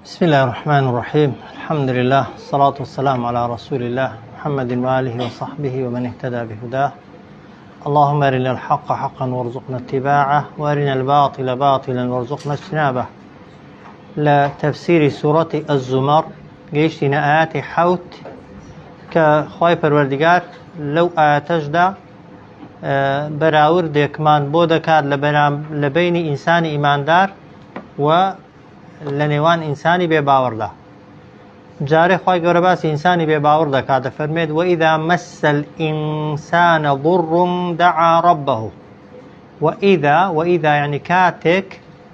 بسم الله الرحمن الرحيم. الحمد لله، الصلاة والسلام على رسول الله محمد وآله وصحبه ومن اهتدى بهداه. اللهم أرنا الحق حقا وارزقنا اتباعه، وأرنا الباطل باطلا وارزقنا اجتنابه. لتفسير سورة الزمر قيشتنا آيات حوت كخواي پروردگار لو آياتجدا براور ديكمان بودكار لبين إنسان إيمان دار و لنێوان ئینسانی بێباوەڕدا. جارێ خوای گەورە باسی ئینسانی بێباوەڕ دەکات، دەفەرمێت وإذا مس الإنسان ضر دعا ربه. وإذا يعني كاتك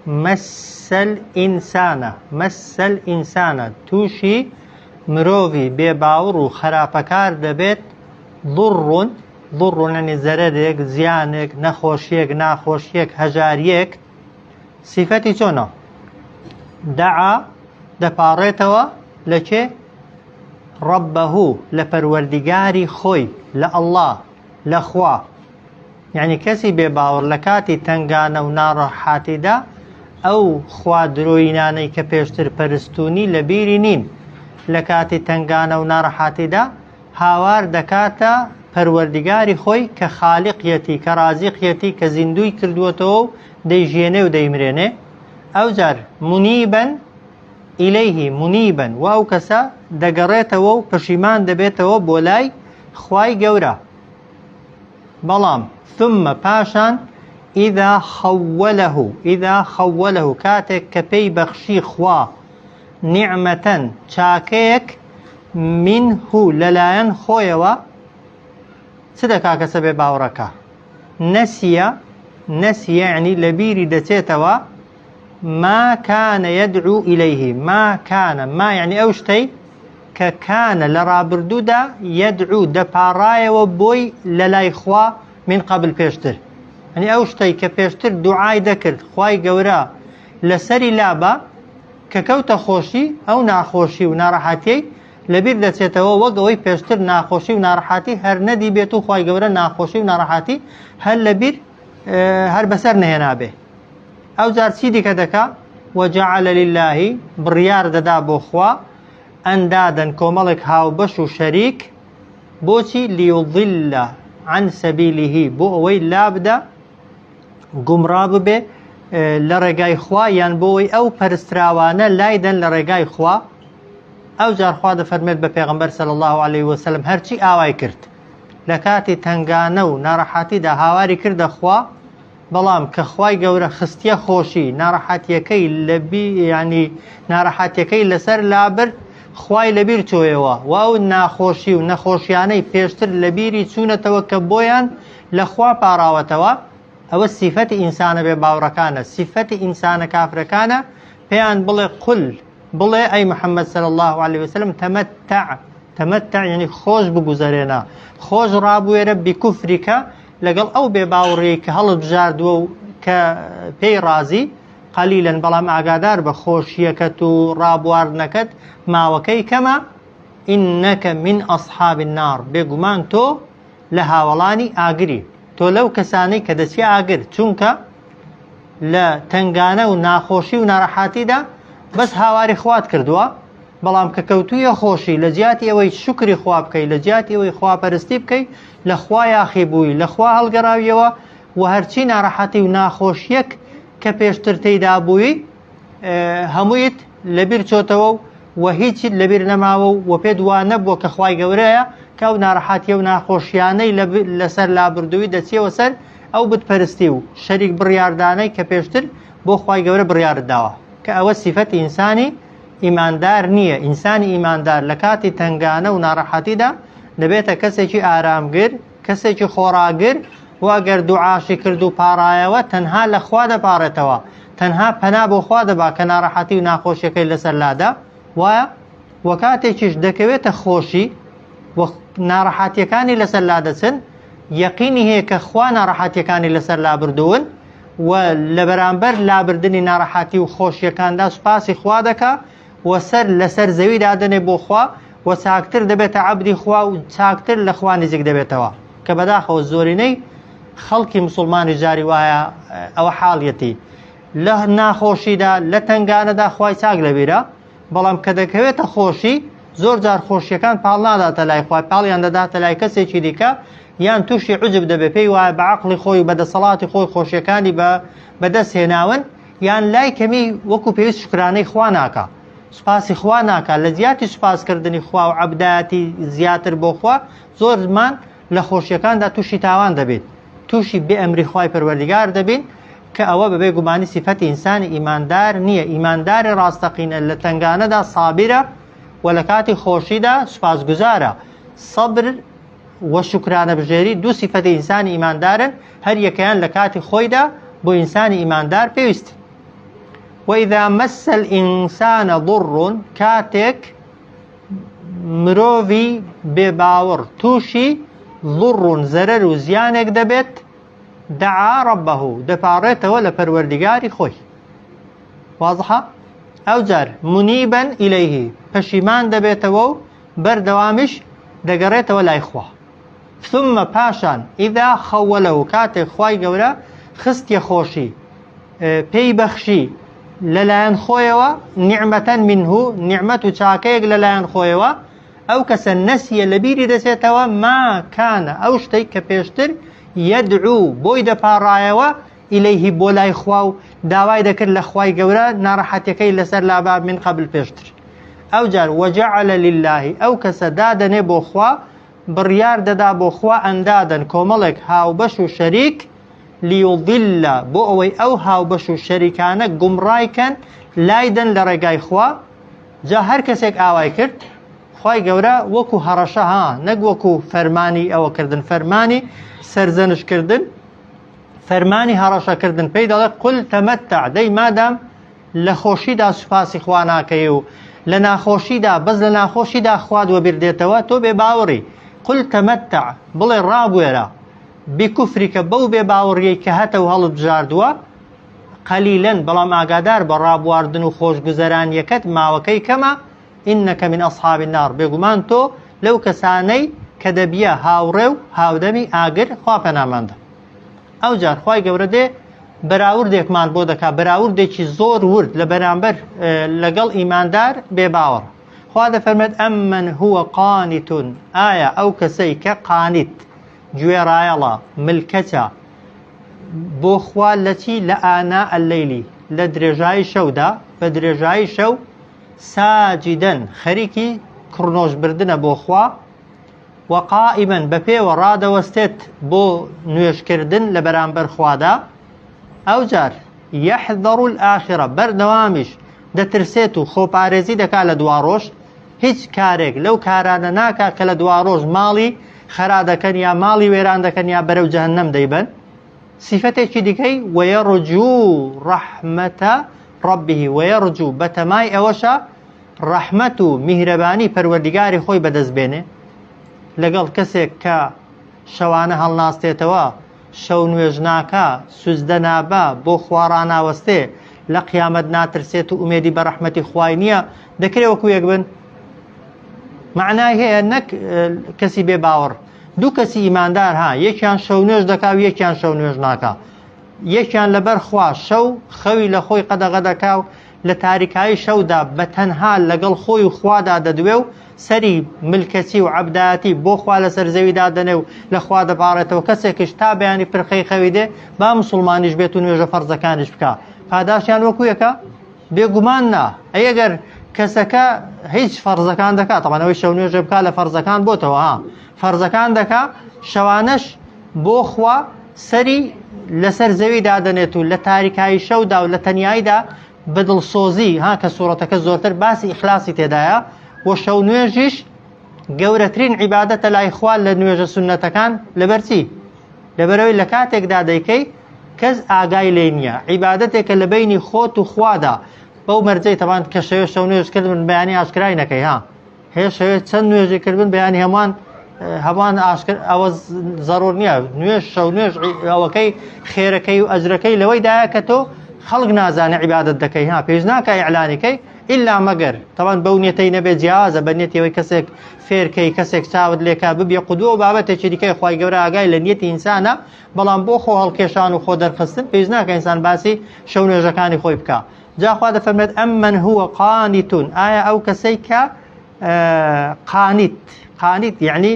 مس الإنسان توشي مرۆڤی بێباوەڕ و خراپەکار دەبێت ضر يعني زەرەرێک، زیانێک، نەخۆشیەک، ناخۆشیەک، هەژاریەک. صفەتی چۆنە؟ دعا دەپاڕێتەوە لەکێ؟ ربه لە پەروەردیگاری خۆی، لە ئەڵڵا، لە خوا. یعنی کەسی بێباوەڕ لە کاتی تەنگانە و ناڕەحاتیدا ئەو خوا درۆینانەی کە پێشتر پەرستوونی لە بیری نین. لە کاتی تەنگانە و ناڕەحاتیدا هاوار دەکاتە پەروەردیگاری خۆی کە خالیقیەتی، کە رازیقیەتی، کە زیندوی کردووەتەوە و دەیژێنێ و دەیمرێنێ. ئەو جار منیبەن ئیلەیهی، منیبەن و ئەو کەسە دەگەڕێتەوە و پەشیمان دەبێتەوە بۆ لای خوای گەورە. بەڵام ثم پاشان ئیذا خەوەلەه کاتێک کە پێی بەخشی خوا نیعمەتەن چاکەیەک منه لەلایەن خۆیەوە، چ دەکا کەسە بێباوەڕەکە؟ نەسیە یعنی لە بیری دەچێتەوە ما كان يدعو إليه. ما يعني أو شتي كان لرابردودا يدعو دباراي وبوي للاي خوا من قبل بيشتر. يعني أو شتي كبيشتر دعاي ذكر خواي قورا لسري لابا ككوت خوشي أو ناخوشي ونارحاتي لبير دتسيتوا وقوي بيشتر ناخوشي ونارحاتي هر ندي بيتو خواي قورا ناخوشي ونارحاتي هل لبير هر بسر نهنابه. ئەو جار چی دیکە دەکا؟ وەجەعەلە للهی بڕیار دەدا بۆ خوا ئەندادەن کۆمەڵێک هاوبەش و شەریک. بۆچی؟ لیوضل عن سەبیلیه، بۆ ئەوەی لابدە گومڕا ببێ لە ڕێگای خوا، یان بۆ ئەوەی ئەو پەرستراوانە لایدەن لە ڕێگای خوا. ئەو جار خوا دەفەرمێت بە پێغەمبەر صلی الله عليه وسلم هەرچی ئاوای کرد لە کاتی تەنگانە و ناڕەحاتیدا هاواری کردە خوا، بەڵام کە خوای گەورە خستیە خۆشی ناڕەحاتیەکەی ینی ناڕەحاتیەکەی لەسەر لابرد، خوای لەبیر چۆیەوە و ئەو ناخۆشی و نەخۆشیانەی پێشتر لەبیری چوونەتەوە کە بۆیان لە خوا پاڕاوەتەوە. ئەوە سیفەتی ئینسانە بێ باوڕەکانە. سیفەتی ئینسانە کافرەکانە پێیان بڵێ قل، بڵێ ئەی محەممەد صلی الله عليه وسلم تەمەتع یعنی خۆش بگوزەرێنە، خۆش ڕابوێرە بیکوفریکە لەگەڵ ئەو بێباوڕی کە هەڵت بژاردووە و کە پێی رازی قەلیلەن، بەڵام ئاگادار بە خۆشیەکەت و ڕابواردنەکەت ماوەکەی کەمە. ئینەکە من ئەصحاب النار، بێگومان تۆ لە هاوڵانی ئاگری، تۆ لەو کەسانەی کە دەچی ئاگر، چونکە لە تەنگانە و ناخۆشی و ناڕەحاتیدا بەس هاواری خوات کردووە، بەڵام کە کەوتویە خۆشی لە جیاتی ئەوەی شکری خوا بکەی، لە جیاتی ئەوەی خواپەرستی بکەی، لە خوا یاخی بووی، لە خوا هەڵگەڕاویەوە و هەرچی ناڕەحەتی و ناخۆشیەک کە پێشتر تێیدا بووی هەموویت لەبیر چۆتەوە و هیچیت لەبیر نەماوە و پێت وا نەبووە کە خوای گەورەیە کە ئەو ناڕەحەتیە و ناخۆشیانەی لەسەر لابردووی دەچیەوە سەر ئەو بتپەرستی و شەریک بڕیاردانەی کە پێشتر بۆ خوای گەورە بڕیارت داوە، کە ئەوە سیفەتی ئینسانی ئیماندار نییە. ئینسانی ئیماندار لە کاتی تەنگانە و ناڕەحەتیدا دەبێتە کەسێکی ئارامگر، کەسێکی خۆڕاگر، و ئەگەر دوعاشی کرد و پاڕایەوە تەنها لە خوا دەپاڕێتەوە، تەنها پەنا بۆ خوا دەبا کە ناڕەحەتی و ناخۆشیەکەی لەسەر لادا وایە. و کاتێکیش دەکەوێتە خۆشی و ناڕەحەتیەکانی لەسەر لادەچن، یەقینی هەیە کە خوا ناڕەحەتیەکانی لەسەر لابردوون و لە بەرامبەر لابردنی ناڕەحەتی و خۆشیەکاندا سوپاسی خوا دەکا و سەر لەسەر زەوی دادنێ بۆ خوا و چاکتر دەبێتە عەبدی خوا و چاکتر لە خوا نزیک دەبێتەوە. کە بەداخەوە زۆرینەی خەڵکی مسلمانی جاری وایە ئەوە حاڵیەتی لە ناخۆشیدا لە تەنگانەدا خوای چاک لەبیرە، بەڵام کە دەکەوێتە خۆشی زۆر جار خۆشیەکان پاڵ ناداتە لای خوا، پاڵیان دەداتە لای کەسێکی دیکە، یان تووشی عجب دەبێ، پێی وایە بە عەقڵی خۆی بەدەسەڵاتی خۆی خۆشیەکانی بەدەست هێناون، یان لای کەمی وەکو پێویست شکرانەی خوا ناکە، سوپاسی خوا ناکە، لە زیاتی سوپاسکردنی خوا و عەبدایەتی زیاتر بۆ خوا زۆر زمان لە خۆشیەکاندا تووشی تاوان دەبێت، تووشی بێ ئەمری خوای پەروەردگار دەبین، کە ئەوە بەبێ گومانی سیفەتی ئینسانی ئیماندار نییە. ئیمانداری ڕاستەقینە لە تنگانەدا سابیرە و لە کاتی خۆشیدا سوپاسگوزارە. سەبر و شکرانە بژێری دوو سیفەتی ئینسانی ئیماندارن، هەر یەکەیان لە کاتی خۆیدا بۆ ئینسانی ئیماندار پێویست. وإذا مس الإنسان ضر كاتك مروفي بباور توشي ضر زرر وزيانك دبت دعا ربه دفارته ولا پروردگاري خوي. واضحة؟ أو جار منيبا إليه پشیمان دبيته بردوامش دقريته ولا إخوة. ثم پاشان إذا خوله كاتك خواي قولا خست يخوشي پي بخشي لەلایەن خۆیەوە نیعمەتەن منه نیعمەت و چاکەیەک لەلایەن خۆیەوە، ئەو کەسە نەسیە لە بیری دەچێتەوە ما کانە ئەو شتەی کە پێشتر یەدعو بۆی دەپاڕایەوە ئیلەیهی بۆ لای خوا و داوای دەکرد لە خوای گەورە ناڕەحەتیەکەی لەسەر لاباب من قبل پێشتر. ئەو جار وەجەعەلە لله ئەو کەسە دادەنێ بۆ خوا، بڕیار دەدا بۆ خوا ئەندادەن کۆمەڵێک هاوبەش و شەریک ليضل بۆ ئەوەی ئەو هاوبەش و شەریکانە گومڕایکەن لایدەن لە ڕێگای خوا. جا هەر کەسێک ئاوای کرد خوای گەورە وەکو هەڕەشە ها نەک وەکو فەرمانی ئەوەکردن، فەرمانی سەرزەنشکردن، فەرمانی هەڕەشەکردن، پێی دەڵێ قل تەمەتع دەی مادام لە خۆشیدا سوپاسی خوا ناکەی و لە ناخۆشیدا بەس لە ناخۆشیدا خواد وەبیردێتەوە تۆ بێ باوەڕی. قل تەمەتع بڵێ ڕابوێرە بکوفریکە بەو بێ باوەڕیەی کە هەتە و هەڵت بژاردووە قەلیلەن بەڵام ئاگادار بە ڕابواردن و خۆشگوزەرانیەکەت ماوەکەی کەمە ئینەکە من ئەصحاب النار بێگومان تۆ لەو کەسانەی کە دەبیە هاوڕێ و هاودەمی ئاگر خوا پەناماندا. ئەو جار خوای گەورە دێ بەراوردێکمان بۆ دەکا، بەراوردێکی زۆر ورد لە بەرامبەر لەگەڵ ئیماندار بێ باوەڕ. خوا دەفەرمێت ئەممەن هووە قانیتون ئایا ئەو کەسەی کە قانیت گوێڕایەڵە ملکەتە بۆ خوا لە چی لە ئانا ئەلەیلی لە درێژایی شەودا، بە درێژایی شەو ساجیدەن خەریکی کڕنۆژبردنە بۆ خوا، و قائیمەن بە پێوە ڕادەوەستێت بۆ نوێژکردن لە بەرامبەر خوادا. ئەو جار یەحذەڕ الئاخرە بەردەوامیش دەترسێت و خۆپارێزی دەکا لە دواڕۆژ، هیچ کارێک لەو کارانە ناکا کە لە دواڕۆژ ماڵی خەرا دەکەن یا ماڵی وێران دەکەن یا بەرەو جەهەنەم دەیبن. سیفەتێکی دیکەی وەیەڕجوو ڕەحمەتە ڕەبیه وەیەڕجوو بەتەمای ئەوەشە ڕەحمەت و میهرەبانی پەروەردگاری خۆی بەدەستبێنێ لەگەڵ کەسێک کە شەوانە هەڵناستێتەوە، شەو نوێژ ناکا، سوزدە نابا، بۆ خوا ڕاناوەستێ، لە قیامەت ناترسێت و ئومێدی بە ڕەحمەتی خوای نییە، دەکرێت وەکو یەک بن. معنای هەیە نەک کەسی بێ باوەڕ. دوو کەسی ئیماندار ها یەکیان شەو نوێژ دەکا و یەکیان شەو نوێژ ناکا، یەکیان لەبەر خوا شەو خەوی لە خۆی قەدەغە دەکا و لە تاریکایی شەودا بە تەنها لەگەڵ خۆی و خوادا دەدوێ و سەری ملکەتی و عەبدایەتی بۆ خوا لەسەر زەویدا دەنێ و لە خوا دەپاڕێتەوە. کەسێکیش تا بەیانی پرخەی خەوی دێ با موسڵمانیش بێت و نوێژە فەرزەکانیش بکە، پاداشیان وەکو یەکە بێگومان نا. ئەگەر کەسەکە هیچ فەرزەکان دەکات، تەمەنەوەی شەو نوێژە بکا لە فەرزەکان بۆتەوە ها فەرزەکان دەکا، شەوانەش بۆ خوا سەری لەسەر زەوی دادەنێت و لە تاریکایی شەودا و لە تەنیاییدا بەدڵسۆزی ها کە سوورەتەکە زۆرتر باسی ئیخلاسی تێدایە. و شەو نوێژیش گەورەترین عیبادەتە لای خوا لە نوێژە سونەتەکان لەبەرچی لەبەرەوەی لە کاتێکدا دەیکەی کەس ئاگای لێ نییە، عیبادەتێکە لە بینی خۆت و خوادا. بەو مەرجەی تەبان کە شەوێ شەو نوێژکردن بەیانی ئاشکرای نەکەی ها، هەیە شەوێ چەند نوێژیکردن بەیانی هەمان ئاشکر ئەوە زەڕۆر نییە. نوێژ شەو نوێژ ئەوەکەی خێرەکەی و ئەجرەکەی لەوەیدایە کە تۆ خەڵک نازانە عیبادەت دەکەی ها، پێویست ناکە ئیعلانیکەی ئیلا مەگەر تەبان بەو نیەتەی نەبێت جیازە بە نیەتەوەی کەسێک فێرکەی کەسێک چاوت لێکا ببیە قودوە و بابەتێکی دیکەی خوای گەورە ئاگای لە نیەتی ئینسانە، بەڵام بۆ خۆ هەڵکێشان و خۆ دەرخستن پێویست ناکە ئینسان باسی شەو نوێژەکانی خۆی بکە. جا خوا دەفەرمێت ئەممن هو قانتون ئایا ئەو کەسەی کە قانیت یعنی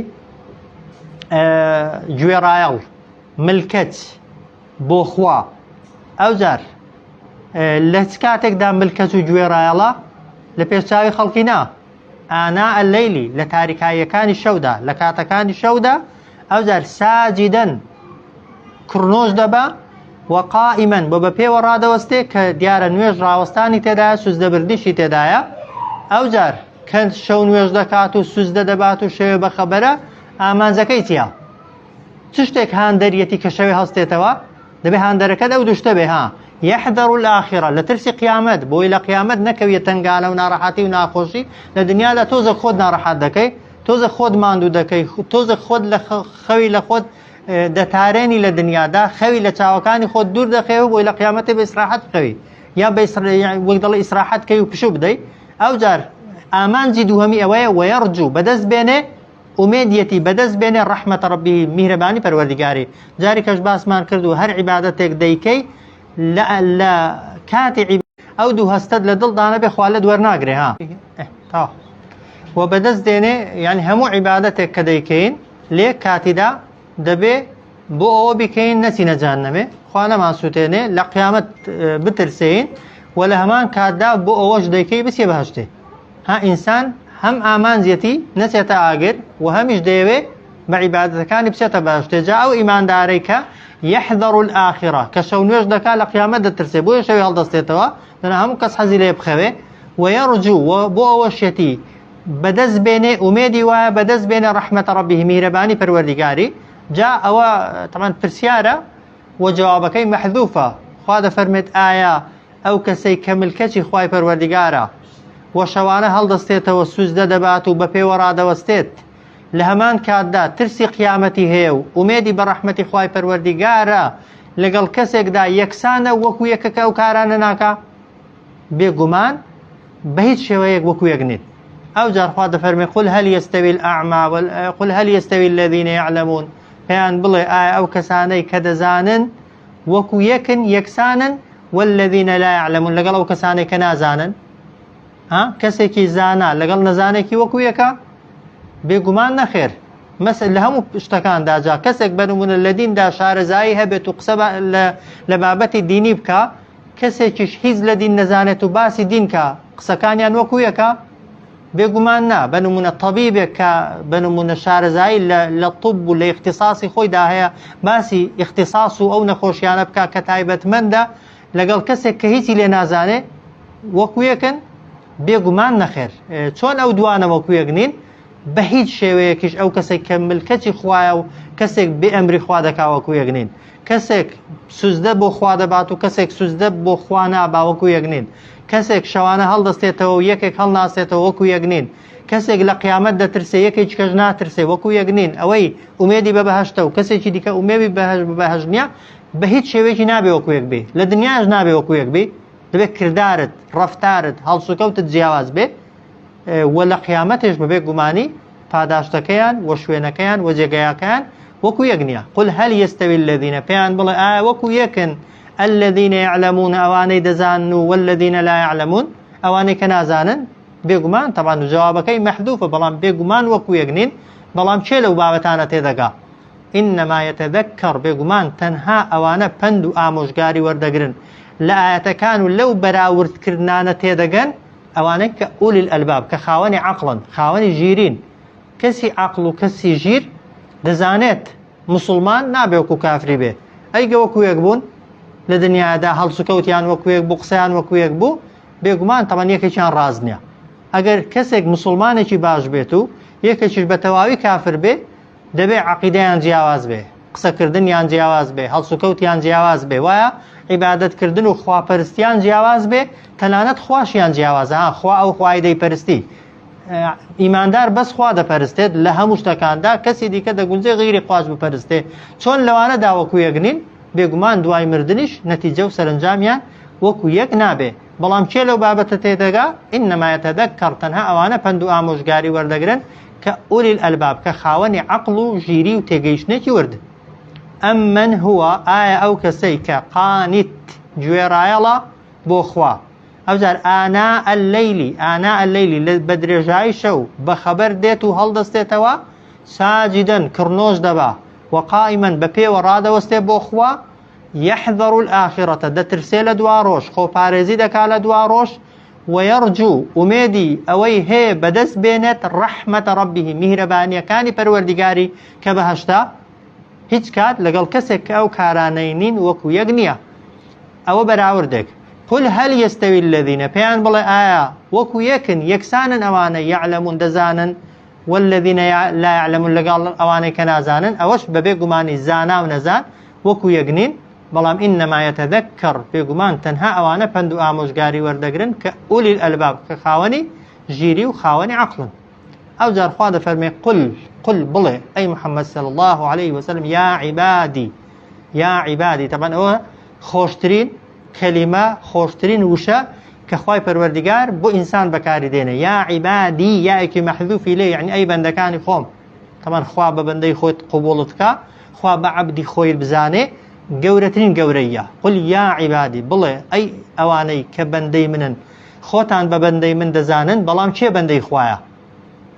گوێڕایەڵ ملکەت بۆ خوا ئەو جار لە چ کاتێکدا ملکەت و گوێڕایەڵە لە پێشچاوی خەڵکی نا ئانا ئەلەیلی لە تاریکاییەکانی شەودا لە کاتەکانی شەودا ئەو جار ساجیدەن کڕنۆژ دەبە وەقائیمەن بۆ بە پێوە ڕادەوەستێ کە دیارە نوێژ ڕاوەستانی تێدایە سوزدە بردیشی تێدایە ئەو جار کە شەو نوێژ دەکات و سوزدە دەبات و شەوێ بەخەبەرە ئامانجەکەی چییە؟ چ شتێک هاندەریەتی کە شەوێ هەستێتەوە دەبێ هاندەرەکە دە و دوشتە بێ ها يحذر الآخرة لترسي قيامت بوي لقيامت نكوي تنقالة ونارحاتي وناخوشي لدنيا لا توزق خود نارحات دكي توزق خود ماندو دكي توزق خود خوي لخود دتاريني لدنيا دا خوي لتاوكاني خود دور دكي بوي لقيامت بإسراحات خوي يا يعني وقت الله إسراحات كي وكشو بدي أو جار آمان جدو همي أويا ويرجو بدز بينه أميديتي بدز بين رحمة ربي مهرباني پروردگاري جاري كشباس مان كردو هر عبادتك ديكي لا كاتي او دو هستد لدل دانا بخوالد ورناقري ها تا وبدز ديني يعني همو عبادتك كديكين ليك كاتي دا دبي بو او بكين نسي نجانمي خوانا ما سوتيني لقيامت بترسين ولا همان كادا بو اوش ديكي بس يبهشتي ها انسان هم امان زيتي نسيتا اقر وهمش ديوي بعبادتك كان بسيتا بهشتي جاء او ايمان داريكا يحذر الآخرة كشو نوش دكا لقيامت دترسي بو يشوي هالدستيتوا لأنه هم كس حزي ليه بخوي ويرجو وبو وشيتي بدز بيني أميدي وبدز بين رحمة ربه مهرباني پروردگاري جاء أو طبعا برسيارة وجوابكي محذوفة خواده فرمت آية أو كسي كملكتي خواي پروردگارا وشوانه هالدستيتوا سوزده دباتو بپي وراده وستيت لهمان کاتدا ترسی قیامەتی هەیە و ئومێدی بە ڕەحمەتی خوای پەروەردیگارە لەگەڵ کەسێکدا یەکسانە وەکو یەکەکە ئەو کارانە ناکا بێگومان بە هیچ شێوەیەک وەکو یەک نیت ئەو جار خوا دەفەرمێ قل هل يستوي الأعمى قل هل يستوي الذين يعلمون پێیان بڵێ ئایا ئەو کەسانەی کە دەزانن وەکو یەکن یەکسانن والذين لا يعلمون لەگەڵ ئەو کەسانەی کە نازانن کەسێکی زانا لەگەڵ نەزانێکی وەکو یەکە بێگومان نەخێر مەسەل لە هەموو شتەکاندا جا کەسێک بەنمونە لە دیندا شارەزایی هەبێت و قسە لە بابەتی دینی بکە کەسێکیش هیچ لە دین نەزانێت و باسی دین کە قسەکانیان وەکو یەکە بێگومان نا بەنمونە تەبیبێک کە بەنمونە شارەزایی لە طب و لە اختصاصی خۆیدا هەیە باسی اختصاص و ئەو نەخۆشیانە بکە کە تایبەتمەندە لەگەڵ کەسێک کە هیچی لێ نازانێ وەکو یەکن بێگومان نەخێر چۆن ئەو دوانە وەکو یەک نین بە هیچ شێوەیەکیش ئەو کەسێک کە ملکەتی خوایە و کەسێک بێ ئەمری خوا دەکا وەکو یەک نین کەسێک سوزدە بۆ خوا دەبات و کەسێک سوزدە بۆ خوا نابا وەکو یەک نین کەسێک شەوانە هەڵدەستێتەوە و یەکێک هەڵناسێتەوە وەکو یەک نین کەسێک لە قیامەت دەترسێ یەکێک کەش ناترسێ وەکو یەک نین ئەوەی ئومێدی بە بەهەشتە و کەسێکی دیکە ئومێدی بەهەشت نییە بە هیچ شێوەیەکی نابێ وەکو یەک بێ لە دنیاش نابێ وەکو یەک بێ دەبێت کردارت ڕەفتارت هەڵسوکەوتت جیاواز بێ و لە قیامەتش بەبێ گومانی پاداشتەکەیان و شوێنەکەیان و جێگەیەکەیان وەکو یەک نییە قل هل يستوي الذين پێیان بڵێ ئایا وەکو یەکن الذين يعلمون ئەوانەی دەزانن و والذين لا يعلمون ئەوانەی کە نازانن بێگومان طبعا جوابەکەی مەحذوفە بەڵام بێگومان وەکو یەک نین بەڵام چێ لەو بابەتانە تێدەگا إنما يتذكر بێگومان تەنها ئەوانە پند و ئامۆژگاری وەردەگرن لە ئاەتەکان و لەو بەراوردکردانە تێدەگەن ئەوانەی کە ئولی الئەلباب کە خاوەنی عەقڵن خاوەنی ژیرین کەسی عەقڵ و کەسی ژیر دەزانێت مسلمان نابێ وەکو کافری بێ ئەیگە وەکو یەک بوون لە دنیادا هەڵسوکەوتیان وەکو یەک بوو قسەیان وەکو یەک بوو بێگومان تەمان یەکێکیان ڕاز نییە ئەگەر کەسێک مسلمانێکی باش بێت و یەکێکیش بە تەواوی کافر بێ دەبێ عەقیدەیان جیاواز بێ قسەکردنیان جیاواز بێ هەڵسوکەوتیان جیاواز بێ وایە عیبادەتکردن و خواپەرستیان جیاواز بێ تەنانەت خواشیان جیاوازە خوا ئەو خوای دەیپەرستی ئیماندار بەس خوا دەپەرستێت لە هەموو شتەکاندا کەسی دیکە دەگونجێ غیری خواش بپەرستێ چۆن لەوانەدا وەکو یەک نین بێگومان دوای مردنیش نەتیجە و سەرنجامیان وەکو یەک نابێ بەڵام چێ لەو بابەتە تێدەگا ئینەما یەتەذەکەر تەنها ئەوانە پند و ئامۆژگاری وەردەگرن کە ئولی الئەلباب کە خاوەنی عەقڵ و ژیری و تێگەیشتنێکی وردن ئەممن هو ئایا ئەو کەسەی کە قانیت گوێڕایەڵە بۆ خوا ئەوجار ئانا اللەیلی بە درێژایی شەو بە خەبەر دێت و هەڵدەستێتەوە ساجدەن کڕنۆژ دەبا وەقائیمەن بە پێوە ڕادەوەستێ بۆ خوا يحذر الآخرة دەترسێ لە دوا ڕۆژ خۆپارێزی دەکا لە دوا ڕۆژ ويرجو ئومێدی ئەوەی هەیە بەدەست بێنێت ڕەحمەتە ڕەبیه میهرەبانیەکانی پەروەردیگاری کە بەهەشتا هیچ کات لەگەڵ کەسێک کە ئەو کارانەی نین وەکو یەک نییە ئەوە بەراوردێک قل هل يستوي الذين پێیان بڵێ ئایا وەکو یەکن یەکسانن ئەوانە یعلمون دەزانن والذین لا يعلمون لەگەڵ ئەوانەی کە نازانن ئەوەش بەبێ گومانی زانا و نەزان وەکو یەک نین بەڵام ئینەما یەتەذەکەر بێگومان تەنها ئەوانە پند و ئامۆژگاری وەردەگرن کە ئولی الئەلباب کە خاوەنی ژیری و خاوەنی عەقڵن ئەو جار خوا دەفەرمێ قل بڵێ ئەی محەممەد صلی الله عليه وسلم یا عیبادی طبعا ئەوە خۆشترین کەلیمە خۆشترین وشە کە خوای پەروەردیگار بۆ ئینسان بەکاری دێنێ یا عیبادی یایەکی مەحذوفی لێ یعنی ئەی بەندەکانی خۆم طبعا خوا بە بەندەی خۆت قبوڵت کە خوا بە عەبدی خۆی بزانێ گەورەترین گەورەیە قل یا عیبادی بڵێ ئەی ئەوانەی کە بەندەی منن خۆتان بە بەندەی من دەزانن بەڵام چێ بەندەی خوایە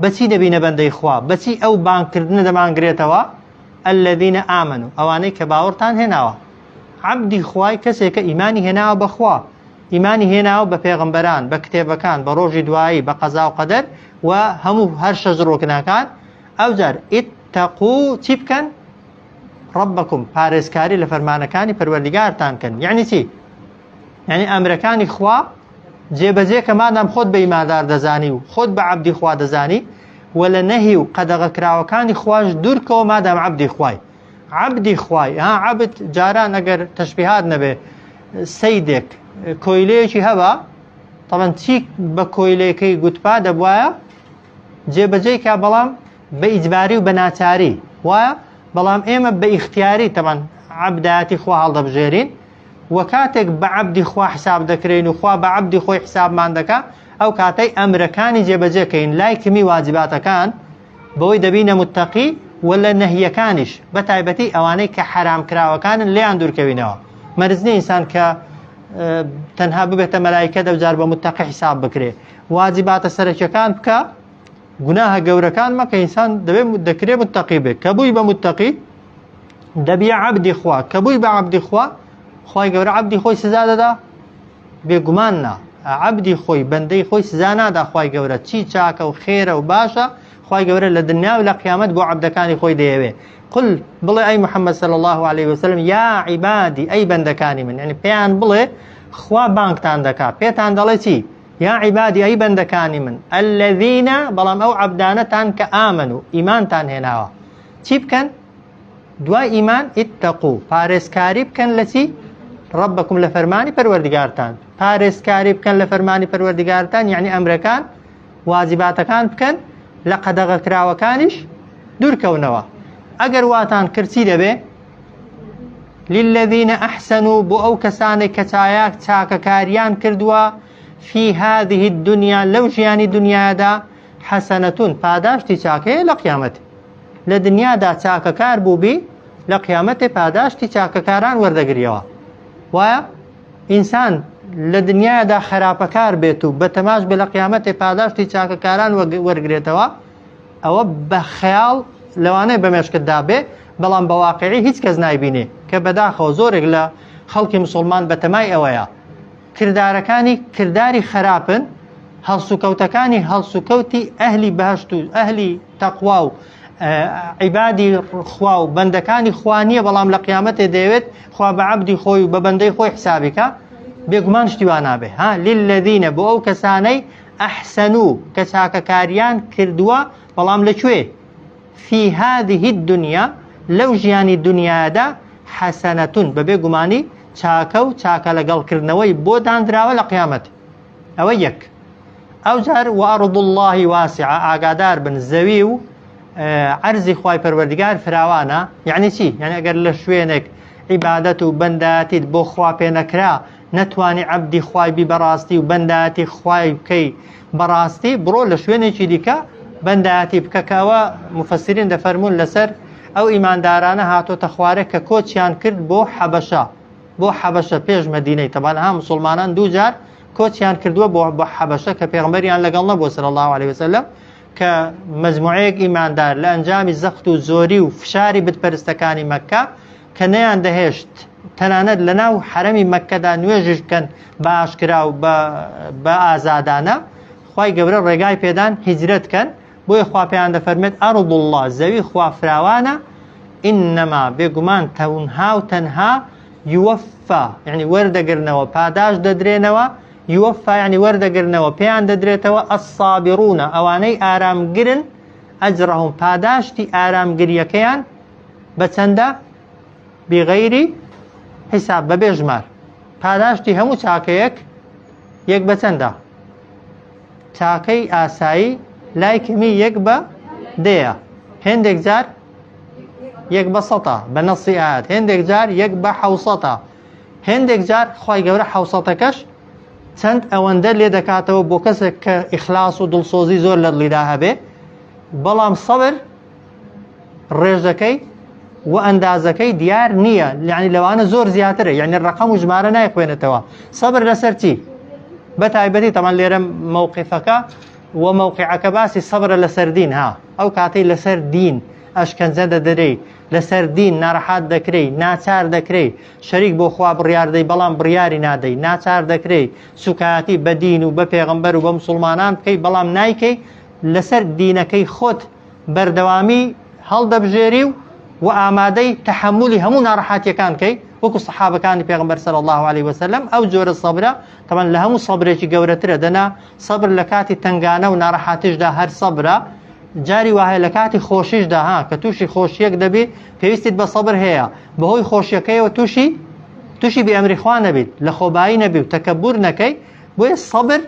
بەچی دەبینە بەندەی خوا بەچی ئەو بانکردنە دەمانگرێتەوە الذين آمنوا ئەوانەی کە باوەڕتان هێناوە عەبدی خوای کەسێکە ئیمانی هێناوە بەخوا ئیمانی هێناوە بە پێغەمبەران بە کتێبەکان بە ڕۆژی دوایی بە قەزا و قەدەر و هەموو هەر شەژ ڕۆکناکان ئەوجار ئیتەقوا چی بکەن ربكم پارێزکاری لە فەرمانەکانی پەروەردیگارتان کەن یعنی چی یعنی ئەمرەکانی خوا جێبەجێ کە مادام خۆت بە ئیماندار دەزانی و خۆت بە عەبدی خوا دەزانی و لە نەهی و قەدەغەکراوەکانی خواش دوورکەوە مادام عەبدی خوای عەبدی خوای عەبد جاران ئەگەر تەشبیهات نەبێ سەیدێک کۆیلەیەکی هەبا طبعا چی بە کۆیلەکەی گوتپا دەبوایە جێبەجێی کا بەڵام بە ئیجباری و بە ناچاری وایە بەڵام ئێمە بە ئیختیاری طبعا عەبدایەتی خوا هەڵدەبژێرین و کاتێک بە عەبدی خوا حساب دەکرێن و خوا بە عەبدی خۆی حسابمان دەکا ئەو کاتەی ئەمرەکانی جێبەجێکەین لای کمی واجباتەکان بەوەی دەبینە متەقی و لە نەهیەکانیش بە تایبەتی ئەوانەی کە حرام کراوەکانن لێیان دوورکەوینەوە مەرزنی ئینسان کە تەنها ببێتە مەلایکە دەوجار بە متەقی حساب بکرێ واجباتە سەرەکیەکان بکە گوناهە گەورەکان مەکە ئینسان دەکرێت متەقی بێت کە بووی بە متەقی دەبیە عەبدی خوا کە بووی بە عەبدی خوا خوای گەورە عەبدی خۆی سزا دەدا بێگومان نا عەبدی خۆی بەندەی خۆی سزا نادا خوای گەورە چی چاکە و خێرە و باشە خوای گەورە لە دنیا و لە قیامەت بۆ عەبدەکانی خۆی دەیەوێ قل بڵێ ئەی محەممەد صلی الله عليه وسلم یا عیبادی ئەی بەندەکانی من یعنی پێیان بڵێ خوا بانگتان دەکا پێتان دەڵێ چی یا عیبادی ئەی بەندەکانی من الذین بەڵام ئەو عەبدانەتان کە ئامنوا ئیمانتان هێناوە چی بکەن دوای ئیمان ئیتەقوا پارێزکاری بکەن لە چی ربكم لە فەرمانی پەروەردیگارتان پارێزکاری بکەن لە فەرمانی پەروەردیگارتان یعنی ئەمرەکان واجباتەکان بکەن لە قەدەغەکراوەکانیش دوورکەونەوە ئەگەر واتان کردی دەبێ للذین ئەحسنوا بۆ ئەو کەسانێک کە چاکەکاریان کردووە في هذه الدنيا لەو ژیانی دنیادا حەسەنەتون پاداشتی چاکەیە لە قیامەت لە دنیادا چاکەکار بووبی لە قیامەتێ پاداشتی چاکەکاران وەردەگریەوە وایە ئینسان لە دنیادا خراپەکار بێت و بە تەماش بێ لە قیامەتێ پاداشتی چاکەکاران وەرگرێتەوە ئەوە بە خەیاڵ لەوانەیە بە مێشکتدا بێ بەڵام بە واقعی هیچ کەس نایبینێ کە بەداخەوە زۆرێک لە خەڵکی مسلمان بە تەمای ئەوەیە کردارەکانی کرداری خراپن هەڵسوکەوتەکانی هەڵسوکەوتی ئەهلی بەهەشت و ئەهلی تەقوا و عیبادی خوا و بەندەکانی خوا نییە بەڵام لە قیامەتێ دەیەوێت خوا بە عەبدی خۆی و بە بەندەی خۆی حسابیکە بێگومان شتی وا نابێ للذینە بۆ ئەو کەسانەی ئەحسەنوا کە چاکەکاریان کردووە بەڵام لەکوێ في هذه الدنيا لەو ژیانی دنیادا حەسەنەتون بەبێ گومانی چاکە و چاکە لەگەڵکردنەوەی بۆ دانراوە لە قیامەت ئەوە یەک ئەو جار وەئەرض الله واسعە ئاگادار بن زەوی و عەرزی خوای پەروەردیگار فراوانە یعنی چی یعنی ئەگەر لە شوێنێک عیبادەت و بەندایەتیت بۆ خوا پێ نەکرا نەتوانی عەبدی خوای بی بەڕاستی و بەندایەتی خوای بکەی بەڕاستی بڕۆ لە شوێنێکی دیکە بەندایەتی بکە کە ئەوە مفەسرین دەفەرمون لەسەر ئەو ئیماندارانە هاتۆتە خوارێ کە کۆچیان کرد بۆ حەبەشە پێش مەدینەی تەبان ها مسلمانان دوو جار کۆچیان کردووە بۆ حەبەشە کە پێغەمبەریان لەگەڵ نەبووە صلی الله عليه وسلم کە مەجموعەیەک ئیماندار لە ئەنجامی زەخت و زۆری و فشاری بتپەرستەکانی مەککە کە نەیان دەهێشت تەنانەت لەناو حرەمی مەککەدا نوێژش بکەن بە ئاشکرا و بە ئازادانە خوای گەورە ڕێگای پێدان هیجرەت کەن بۆیە خوا پێیان دەفەرمێت ئەرض الله زەوی خوا فراوانە ئینەما بێگومان تەنها و تەنها یوەفا یعنی وەردەگرنەوە پاداش دەدرێنەوە یوەفا یعنی وەردەگرنەوە پێیان دەدرێتەوە ئەسابیڕونە ئەوانەی ئارامگرن ئەجرەهم پاداشتی ئارامگریەکەیان بە چەندە بغەیری حیساب بەبێ ژمار پاداشتی هەموو چاکەیەک یەک بە چەندە چاکەی ئاسایی لای کەمی یەک بە دەیە هێندێک جار یەک بە سەدە بە نەسی ئاەت هێندێک جار یەک بە حەوسەدە هێندێک جار خوای گەورە حەوسەدەکەش چەند ئەوەندە لێ دەکاتەوە بۆ کەسێک کە ئیخلاس و دڵسۆزی زۆر لە دڵیدا هەبێ بەڵام سەبر ڕێژەکەی و ئەندازەکەی دیار نییە یعنی لەوانە زۆر زیاترە یعنی ڕقەم و ژمارە نایخوێنێتەوە سەبر لەسەر چی بە تایبەتی تەمان لێرە مووقیفەکە و مووقیعەکە باسی سەبرە لەسەر دین ها ئەو کاتەی لەسەر دین ئەشکەنجە دەدەرێ لەسەر دین ناڕەحات دەکرێ ناچار دەکرێ شەریک بۆ خوا بڕیاردەی بەڵام بڕیاری نادەی ناچار دەکرێ سوکایەتی بە دین و بە پێغەمبەر و بە مسلمانان بکەی بەڵام نایکەی لەسەر دینەکەی خۆت بەردەوامی هەڵدەبژێری و ئامادەی تەحملی هەموو ناڕەحاتیەکان کەی وەکو سەحابەکانی پێغەمبەر صلی الله عليه وسلم ئەو جۆرە سەبرە تەمان لە هەموو سەبرێکی گەورەترە دەنا سەبر لە کاتی تنگانە و ناڕەحاتیشدا هەر سەبرە جاری وایە لە کاتی خۆشیشدا ها کە تووشی خۆشیەک دەبێ پێویستیت بە سەبر هەیە بەهۆی خۆشیەکەیەوە تووشی بێئەمری خوا نەبیت لە خۆبایی نەبی و تەکەبور نەکەی بۆیە سەبر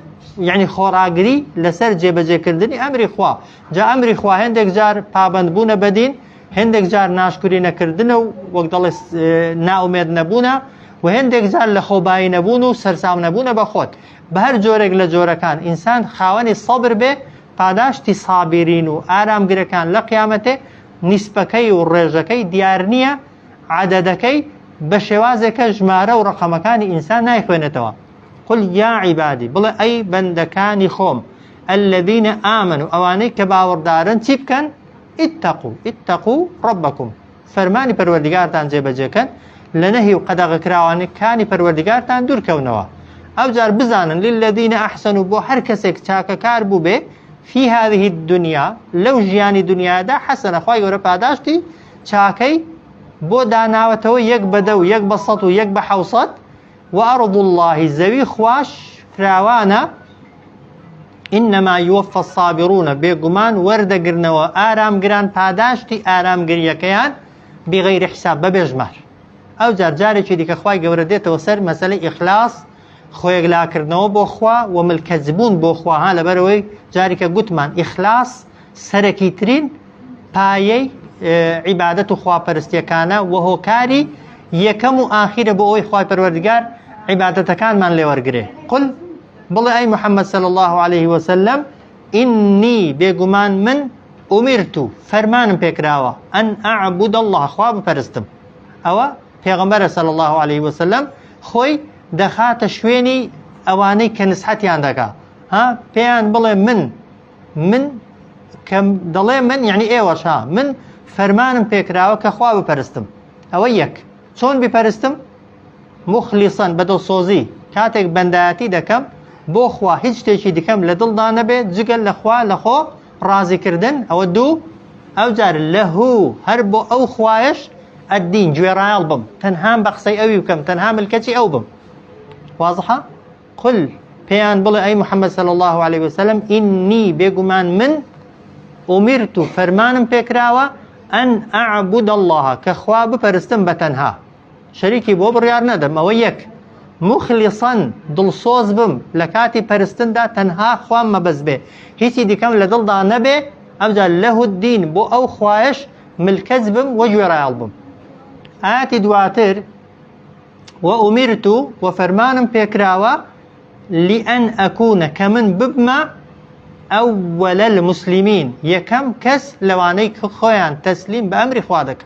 یعنی خۆڕاگری لەسەر جێبەجێکردنی ئەمری خوا جا ئەمری خوا هێندێک جار پابەندبوونە بەدین هێندێک جار ناشکری نەکردنە و وەک دەڵێ ناومێد نەبوونە و هێندێک جار لە خۆبایی نەبوون و سەرسام نەبوونە بە خۆت بە هەر جۆرێک لە جۆرەکان ئینسان خاوەنی سەبر بێ پاداشتی سابیرین و ئارامگرەکان لە قیامەتێ نیسبەکەی و ڕێژەکەی دیار نییە عەدەدەکەی بە شێوازێکە ژمارە و ڕقەمەکانی ئینسان نایخوێنێتەوە قل یا عیبادی بڵێ ئەی بەندەکانی خۆم الذین ئامنوا ئەوانەی کە باوەڕدارن چی بکەن اتقوا ربکم فەرمانی پەروەردگارتان جێبەجێکەن لە نەهی و قەدەغەکراوانەکانی پەروەردگارتان دوورکەونەوە ئەو جار بزانن للذین ئەحسنوا بۆ هەر کەسێک چاکەکار بوو بێ في هذه الدنيا لو ژیانی دنیادا حەسەنە خوای گەورە پاداشتی چاکەی بۆ داناوەتەوە یەک بە دە و یەک بە سەد و یەک بە حەوسەد و ئەرض الله زەوی خوش فراوانە ئینەما یوەفە الصابرون بێگومان وەردەگرنەوە ئارامگران پاداشتی ئارامگریەکەیان بغەیری حساب بەبێ ژمار ئەو جار جارێکی دیکە خوای گەورە دێتەوە سەر مەسەلەی ئیخلاس خۆیەکلاکردنەوە بۆ خوا و ملکەزبوون بۆ خوا ها لەبەرەوەی جارێکە گوتمان ئیخلاس سەرەکی ترین پایەی عیبادەت و خواپەرستیەکانە و هۆکاری یەکەم و ئاخیرە بۆ ئەوەی خوای پەروەردگار عیبادەتەکانمان لێوەرگرێ قل بڵێ ئەی محەممەد صلی الله عليه وسلم ئینی بێگومان من ئومیرتو فەرمانم پێکراوە ئەن ئەعبود الله خوا بپەرستم ئەوە پێغەمبەرە صلی الله عليه وسلم خۆی دەخاتە شوێنی ئەوانەی کە نسحەتیان دەکا ها پێیان بڵێ من کە دەڵێ من یعنی ئێوەش ها من فەرمانم پێکراوە کە خوا بپەرستم ئەوە یەک چۆن بپەرستم مخلیصەن بەدڵسۆزی کاتێک بەندایەتی دەکەم بۆ خوا هیچ شتێکی دیکەم لە دڵدا نەبێت جگەل لە خوا لە خۆ ڕازیکردن ئەوە دوو ئەو جار لەهوو هەر بۆ ئەو خوایش ئەدین گوێڕایەڵ بم تەنهام بە قسەی ئەوی بکەم تەنها ملکەتی ئەو بم واضحە قل پێیان بڵێ ئەی محەممەد صلی الله عليه وسلم ئینی بێگومان من ئومیرتو فەرمانم پێکراوە ئەن ئەعبود الله کە خوا بپەرستم بە تەنها شەریکی بۆ بڕیار نەدەم ئەوە یەک مخلیصەن دڵسۆز بم لە کاتی پەرستندا تەنها خوام مەبەست بێ هیچی دیکەم لە دڵدا نەبێ ئەوجار لەهو الدین بۆ ئەو خوایش ملکەت بم و گوێڕایەڵ بم ئاەتی دواتر وأمرت وفرمان بيكراوة لأن أكون كمن ببما أول المسلمين يكم كس لوانيك خويان تسليم بأمر خوادك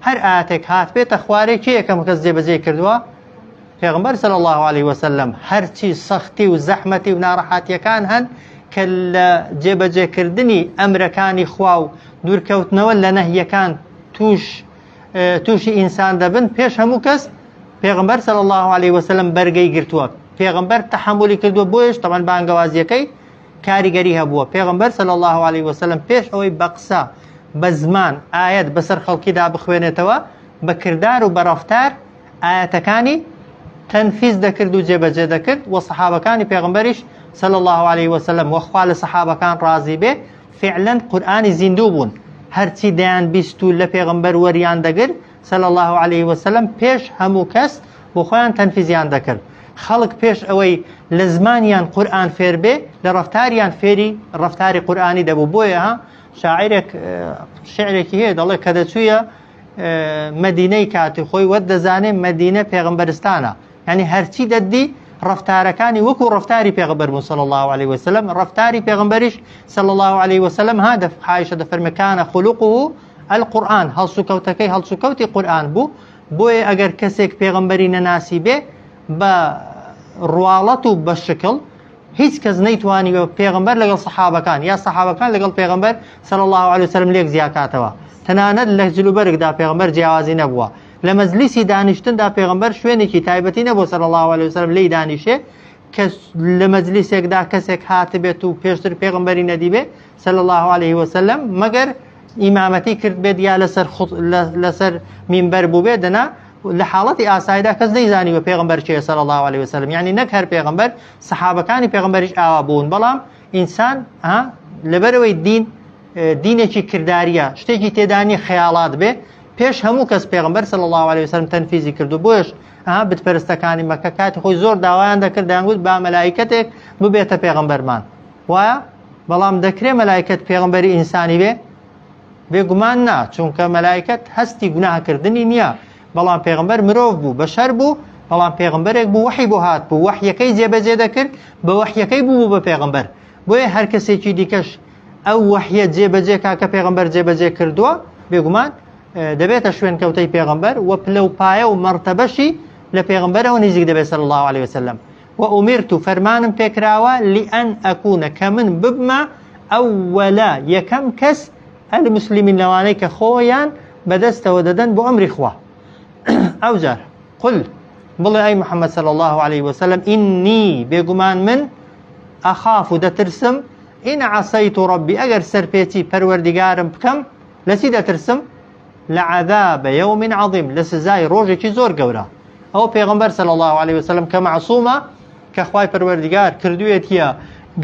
هر آتك هات بيت أخواري كي يكم كس جيب زي كردوا پیغمبر صلى الله عليه وسلم هرچی سختی و زەحمەتی و ناڕەحەتیەکان هەن کە لە جێبەجێکردنی ئەمرەکانی خوا و دوورکەوتنەوە لە نەهیەکان تووشی ئینسان دەبن پێش هەموو کەس پیغمبر صلى الله عليه وسلم بەرگەی گرتووە پیغمبر تحملی کردووە بۆیش طبعا بانگەوازیەکەی کاریگەری هەبووە پیغمبر صلى الله عليه وسلم پێش ئەوەی بە قسە بە زمان ئاەت بەسەر خەڵکیدا بخوێنێتەوە بە کردار و بە ڕەفتار ئاەتەکانی تەنفیز دەکرد و جێبەجێ دەکرد و سەحابەکانی پێغمبەریش صلى الله عليه وسلم وەخوا لە سەحابەکان ڕازی بێ فعلا قورئانی زیندوو بوون هەرچی دەیان بیست و لە پێغمبەر وەریان دەگرت صلى الله عليه وسلم پێش هەموو کەس بۆ خۆیان تەنفیزیان دەکرد خەڵک پێش ئەوەی لە زمانیان قورئان فێر بێ لە ڕەفتاریان فێری ڕەفتاری قورئانی دەبوو بۆیە شاعیرێک شعرێکی هەیە دەڵێ کە دەچوویە مدینەی کاتی خۆی وە دەزانێ مدینە پێغمبەرستانە یعنی هەرچی دەدی ڕەفتارەکانی وەکو ڕەفتاری پێغمبەر بوون صلى الله عليه وسلم ڕەفتاری پێغمبەریش صلى الله عليه وسلم هذا عائشة دەفەرمێ كان خلقه القرآن هەڵسوکەوتەکەی هەڵسوکەوتی قورئان بوو بۆیە ئەگەر کەسێک پێغمبەری نەناسی بێ بە ڕواڵەت و بە شکل هیچ کەس نەیتوانی بە پێغمبەر لەگەڵ سەحابەکان یا سەحابەکان لەگەڵ پێغمبەر صلى الله عليه وسلم لێک زیاکاتەوە تەنانەت لە جلوبەرێکدا پێغمبەر جیاوازی نەبووە لە مەجلیسی دانیشتندا پێغمبەر شوێنێکی تایبەتی نەبوو صلى الله عليه وسلم لی دانیشێ کە لە مەجلیسێکدا کەسێک هاتبێت و پێشتر پێغمبەری نەدیبێ صلى الله عليه وسلم مەگەر ئیمامەتی کرد بێت یا لەسەر مینبەر بوو بێت دەنا لە حاڵەتی ئاساییدا کەس نەیزانی بە پێغمبەر چێ صلى الله عليه وسلم یعنی نەک هەر پێغمبەر سەحابەکانی پێغمبەریش ئاوا بوون بەڵام ئینسان لەبەرەوەی دینێکی کرداریە شتێکی تێدانی خەیاڵات بێ پێش هەموو کەس پێغمبەر صلى الله عليه وسلم تەنفیزی کردو بۆیش بتپەرستەکانی مەکە کاتی خۆی زۆر داوایان دەکرد دەیانگوت با مەلایکەتێک ببێتە پێغمبەرمان وایە بەڵام دەکرێ مەلایکەت پێغمبەری ئینسانی بێ بێگومان نا چونکە مەلایکەت هەستی گوناهکردنی نییە بەڵام پێغمبەر مرۆڤ بوو بەشەر بوو بەڵام پێغمبەرێک بوو وحی بۆ هات بوو وحیەکەی جێبەجێ دەکرد بە وحیەکەی بوو بە پێغمبەر بۆیە هەر کەسێکی دیکەش ئەو وحیە جێبەجێ کاکە پێغمبەر جێبەجێ کردووە بێگومان دەبێتە شوێن کەوتەی پێغمبەر و پلە و پایە و مەرتەبەشی لە پێغمبەرەوە نزیک دەبێت صلى الله عليه وسلم و ئومرت فەرمانم پێکراوە لئەن ئەکوونە کە من ببمە ئەووەلا یەکەم کەس المسلمین لەوانەی کە خۆیان بەدەستەوە دەدەن بۆ ئەمری خوا ئەو جار قل بڵێ ئەی محەممەد صلى الله عليه وسلم ئینی بێگومان من ئەخاف و دەترسم ئین عەسەیت ڕەبی ئەگەر سەرپێچی پەروەردیگارم بکەم لە چی دەترسم لە عەذابە یەومین عەظیم لە سزای ڕۆژێکی زۆر گەورە ئەو پێغمبەر صلى الله عليه وسلم کە معسوومە کە خوای پەروەردیگار کردوویەتیە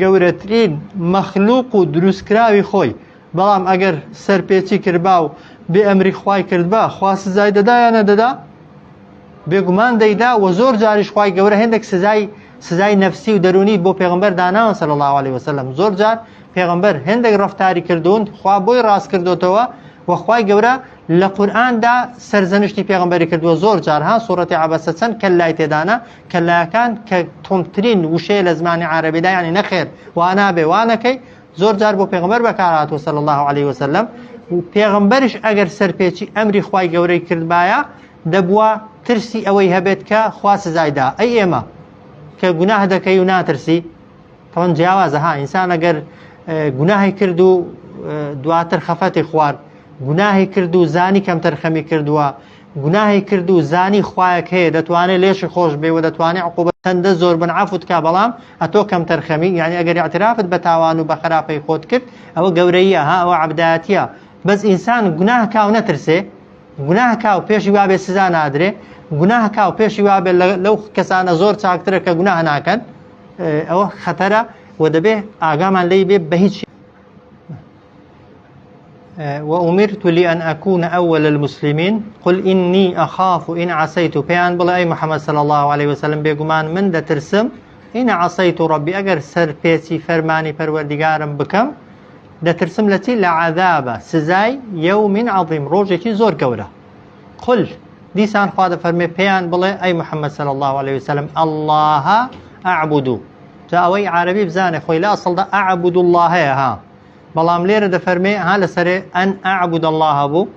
گەورەترین مەخلوق و دروستکراوی خۆی بەڵام ئەگەر سەرپێچی کردبا و بێ ئەمری خوای کردبا خوا سزای دەدا یا نەدەدا بێگومان دەیدا و زۆر جاریش خوای گەورە هێندێک سزای نەفسی و دەرونی بۆ پێغمبەر داناوە صلى الله عليه وسلم زۆر جار پێغمبەر هێندێک ڕەفتاری کردوون خوا بۆی ڕاست کردوتەوە و خوای گەورە لە قورئاندا سەرزەنشتی پێغمبەری کردووە زۆر جار سوورەتی عەبەسە چەند کەلای تێدانە کەلایەکان کە تۆمترین وشەیە لە زمانی عەرەبیدا یعنی نەخێر وانابێ وانەکەی زۆر جار بۆ پێغمبەر بەکارهاتوە صلى الله عليه وسلم و پێغمبەرش ئەگەر سەرپێچی ئەمری خوای گەورەی کردبایە دەبووە ترسی ئەوەی هەبێت کە خوا سزایدا ئەی ئێمە کە گوناه دەکەی و ناترسی تەوەن جیاوازە ئینسان ئەگەر گوناهی کرد و دواتر خەفەتی خوارد گوناهی کرد و زانی کەم تەرخەمی کردووە گوناهی کرد و زانی خوایەک هەیە دەتوانێت لێشی خۆش بێ و دەتوانێت عقوبەت چەندە زۆر بن عەفوت کا بەڵام ئەتۆ کەم تەرخەمی یعنی ئەگەر اعترافت بە تاوان و بە خراپەی خۆت کرد ئەوە گەورەیە ئەوە عەبدایەتیە بەس ئینسان گوناه کا و نەترسێ گوناه کا و پێشی وابێ سزا نادرێ گوناه کا و پێشی وابێ لەو کەسانە زۆر چاکترە کە گوناه ناکەن ئەوە خەتەرە و دەبێ ئاگامان لێی بێ بە هیچ وأمرت لأن أكون أول المسلمين قل إني أخاف إن عصيت بيان بلا أي محمد صلى الله عليه وسلم بيقمان من دا ترسم إن عصيت ربي أجر سر بيسي فرماني پروردگارم بكم دا ترسم لتي لعذاب سزاي يوم عظيم روجي زور قوله قل ديسان خواد فرمي بيان بلا أي محمد صلى الله عليه وسلم الله أعبد جاوي عربي بزاني خوي لا أصل دا أعبد الله ها بەڵام لێرە دەفەرمێ لەسەرێ ئەن ئەعبود الله بوو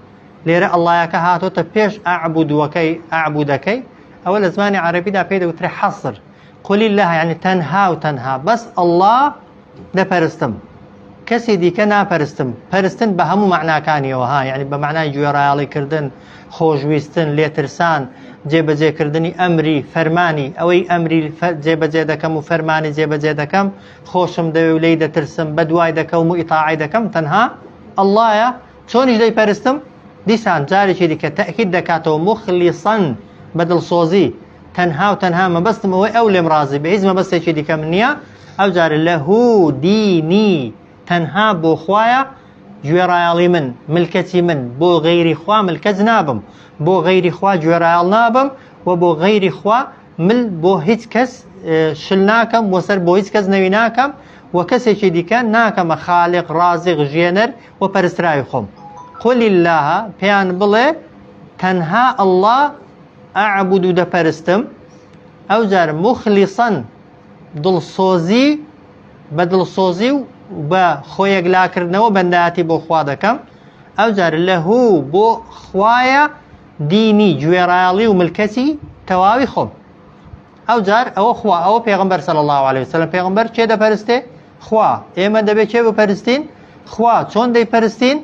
لێرە ئەڵڵایەکە هاتۆتە پێش ئەعبودوەکەی ئەعبودەکەی أول زماني عربي دا بيدا وتري حصر قل الله يعني تنها وتنها بس الله دا پرستم كسي دي كنا پرستم پرستن بهمو معنى كاني وها يعني بمعنى جويرالي كردن خوشويستن ليترسان جێبەجێ کردنی ئەمری فەرمانی ئەوەی ئەمری جێبەجێ دەکەم و فەرمانی جێبەجێ دەکەم خۆشم دەوێ و لێی دەترسم بەدوای دەکەم و ئیتاعی دەکەم تەنها ئەڵڵایە چۆنیش دەیپەرستم دیسان جارێکی دیکە تەئکید دەکاتەوە مخلیصەن بەدڵسۆزی تەنها و تەنها مەبەستم ئەوەی ئەو لێم ڕازی بە هیچ مەبەستێکی دیکەم نییە ئەو جارە لەهو دینی تەنها بۆ خوایە گوێڕایاڵی من ملکەتی من بۆ غەیری خوا ملکەت نابم بۆ غەیری خوا گوێڕایاڵ نابم و بۆ غەیری خوا من بۆ هیچ کەس شل ناکەم وەسەر بۆ هیچ کەس نەوی ناکەم و کەسێکی دیکە ناکەمە خالق ڕازق ژێنەر و پەرستراوی خۆم قل الله پێیان بڵێ تەنها ئەڵڵا ئەعبود و دەپەرستم ئەو جار مخلیصەن دڵسۆزی بە دڵسۆزی و بە خۆیەکلاکردنەوە بەندایەتی بۆ خوا دەکەم ئەو جار لەهوو بۆ خوایە دینی گوێڕایاڵی و ملکەتی تەواوی خۆم ئەو جار ئەوە خوا ئەوە پێغەمبەر صلی الله عليه وسلم پێغەمبەر چێ دەپەرستێ خوا ئێمە دەبێت چێ بپەرستین خوا چۆن دەیپەرستین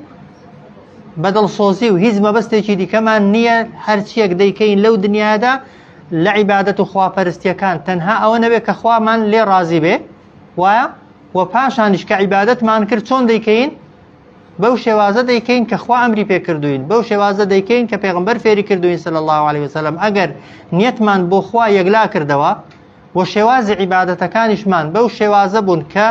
بە دڵسۆزی و هیچ مەبەستێکی دیکەمان نییە هەرچیەک دەیکەین لەو دنیادا لە عیبادەت و خواپەرستیەکان تەنها ئەوە نەبێت کە خوامان لێ ڕازی بێ وایە و پاشانیش کە عیبادەتمان کرد چۆن دەیکەین بەو شێوازە دەیکەین کە خوا ئەمری پێ کردوین بەو شێوازە دەیکەین کە پێغەمبەر فێری کردوین صلی الله عليه وسلم ئەگەر نیەتمان بۆ خوا یەکلا کردەوە و شێوازی عیبادەتەکانیشمان بەو شێوازە بوون کە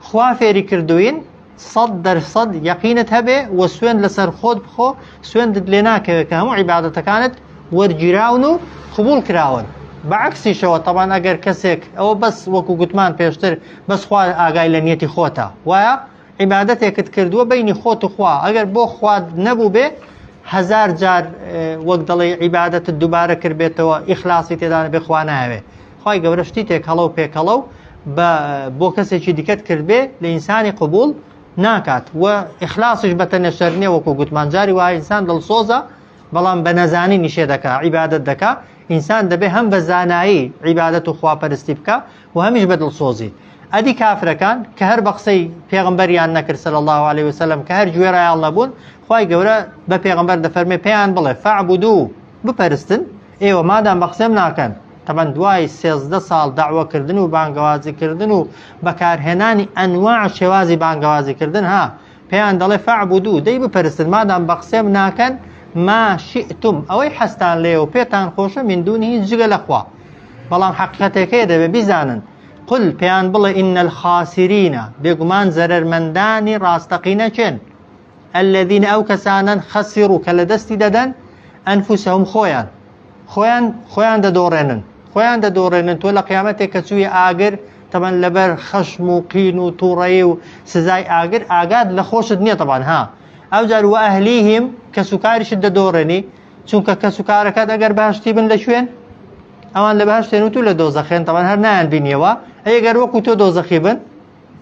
خوا فێری کردوین 100% یەقینت هەبێ و سوێن لەسەر خۆت بخۆ سوێندت لێ ناکەوێت کە هەموو عیبادەتەکانت وەرگیراون و قبول کراون بەعکسیشەوە طبعا ئەگەر کەسێک ئەوە بەس وەکو گوتمان پێشتر بەس خوا ئاگای لە نیەتی خۆتە وایە عیبادەتێکت کردووە بینی خۆت و خوا ئەگەر بۆ خوا نەبوو بێ 1000 جار وەک دەڵێ عیبادەتت دووبارە کردبێتەوە ئیخلاسی تێدانە بێ خوا ناوێ خوای گەورە شتی تێک هەڵە و پێکەڵە و بۆ کەسێکی دیکەت کردبێ لە ئینسانی قبول ناکات و ئیخلاسش بەتەنە شەر نییە وەکو گوتمان جاری وایە ئینسان دڵسۆزە بەڵام بە نەزانی نیشێ دەکا عیبادەت دەکا ئینسان دەبێ هەم بە زانایی عیبادەت و خواپەرستی بکە و هەمیش بە دڵسۆزی ئەدی کافرەکان کە هەر بە قسەی پێغەمبەریان نەکرد صلی الله عليه وسلم کە هەر گوێڕایاڵ نەبوون خوای گەورە بە پێغەمبەر دەفەرمێ پێیان بڵێ فەعبودوو بپەرستن ئێوە مادام بە قسەم ناکەن طبعا دوای 13 ساڵ داوەکردن و بانگەوازیکردن و بەکارهێنانی ئەنواع شێوازی بانگەوازیکردن ها پێیان دەڵێ فەعبودوو دەی بپەرستن مادام بە قسەم ناکەن ما شئتم ئەوەی حەستان لێ و پێتان خۆشە من دونی هیچ جگە لەخوا بەڵام حەقیقەتێکەیە دەبێ بیزانن قل پێیان بڵێ ئین الخاسرینە بێگومان زەرەرمەندانی ڕاستەقینە چێن الذين ئەو کەسانن خەسیڕوا کە لە دەستی دەدەن ئەنفوسەهم خۆیان دەدۆڕێنن تۆ لە قیامەتێک کە چوویە ئاگر تەبەن لەبەر خەشم و قین و تووڕەیی و سزای ئاگر ئاگاد لە خۆشت نییە تەبان ها ئەو جار و ئەهلیهم کە سوکاریشت دەدۆڕێنی چونکە کە سوکارەکەت ئەگەر باشتی بن لە شوێن ئەوان لە باشتێن و تو لە دۆزەخێن تەبان هەر نایان بینیەوە ئەگەر وەکو تۆ دۆزەخی بن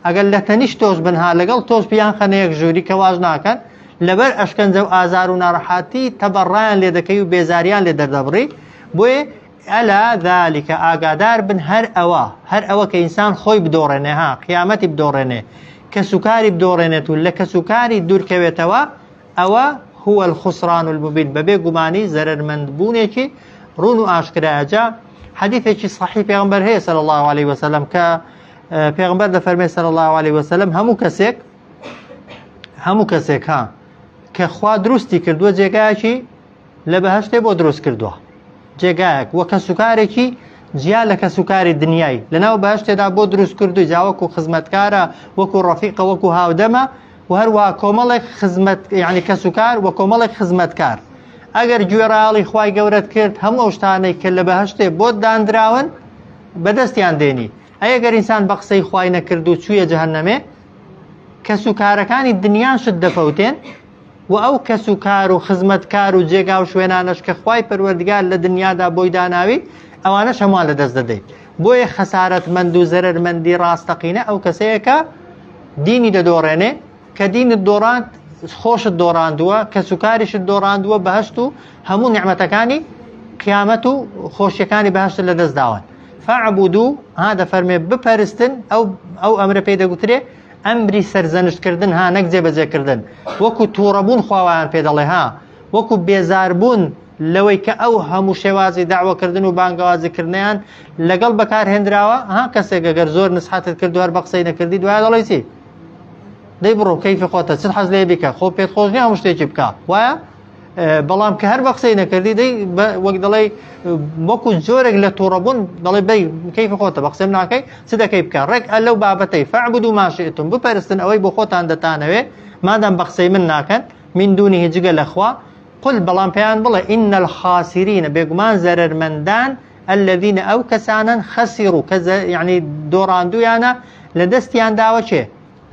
ئەگەر لە تەنیشت تۆش بنها لەگەڵ تۆش پیان خەنەیەک ژووری کە واژ ناکەن لەبەر ئەشکەنجە و ئازار و ناڕەحاتی تەبەڕایان لێ دەکەی و بێزاریان لێ دەردەبڕی بۆیە ئەلا ذالکە ئاگادار بن هەر ئەوە کە ئینسان خۆی بدۆڕێنێ ها قیامەتی بدۆڕێنێ کە سوکاری بدۆڕێنێت و لە کە سوکاری دوورکەوێتەوە ئەوە هو الخسران المبین بەبێ گومانی زەرەرمەندبوونێکی ڕون و ئاشکرایەجا حەدیثێکی صحیح پێغەمبەر هەیە صلی الله عليه وسلم کە پێغەمبەر دەفەرمێ صلی الله عليه وسلم هەموو کەسێک ها کە خوا دروستی کردووە جێگایەکی لە بەهەشتێ بۆ دروست کردووە جێگایەک وەکە سوکارێکی جیا لە کە سوکاری دنیای لەناو بەهەشتێدا بۆ دروست کردووی جا وەکو خزمەتکارە وەکو ڕەفیقە وەکو هاودەمە و هەروە کۆمەڵێک خزمەت یعنی کە سوکار و کۆمەڵێک خزمەتکار ئەگەر گوێڕایاڵی خوای گەورەت کرد هەموو ئەو شتانەی کە لە بەهەشتێ بۆت دانراون بەدەستیان دێنی ئەگەر ئینسان بە قسەی خوای نەکرد و چوویە جەهەنەمێ کە سوکارەکانی دنیان شت دەفەوتێن و ئەو کە سوکار و خزمەتکار و جێگا و شوێنانش کە خوای پەروەردگار لە دنیادا بۆی داناوی ئەوانەش هەمووان لە دەست دەدەیت بۆیە خەسارەتمەند و زەرەرمەندی ڕاستەقینە ئەو کەسەیە کە دینی دەدۆڕێنێ کە دینت دۆڕاند خۆشت دۆڕاندووە کە سوکاریشت دۆڕاندووە بەهەشت و هەموو نیعمەتەکانی قیامەت و خۆشیەکانی بەهشت لە دەست داوان. فاعبدوا هذا فەرمێ بپەرستن ئەو ئەمرە پێی دەگوترێ ئەمری سەرزەنشتکردن ها نەک جێبەجێکردن، وەکو تووڕەبوون خواوایان پێ دەڵێ ها، وەکو بێزاربوون لەوەی کە ئەو هەموو شێوازی داوەکردن و بانگەوازیکردنیان لەگەڵ بەکارهێنراوە. ها کەسێک ئەگەر زۆر نسحەتت کرد و هەر بە قسەی نەکردی دوای دەڵێ چی؟ دەی بڕۆ کەیفی خۆتە چ حەز لێ بیکە، خۆ پێت خۆش نییە هەموو شتێکی بکە، وایە؟ بەڵام کە هەر بە قسەی نەکردی دەی وەک دەڵێ وەکو جۆرێک لە تووڕەبوون دەڵێ بەی کەیفی خۆتە بە قسەم ناکەی چ دەکەی بکە. ڕێک لەو بابەتەی فاعبدوا ما شئتم بپەرستن ئەوەی بۆ خۆتان دەتانەوێ مادام بە قسەی من ناکەن من دونیه جگە لەخوا. قل بەڵام پێیان بڵێ إن الخاسرين بێگومان زەرەرمەندان الذين ئەو کەسانن خەسیروا کە یعنی دۆڕاندویانە لە دەستیان داوە چێ؟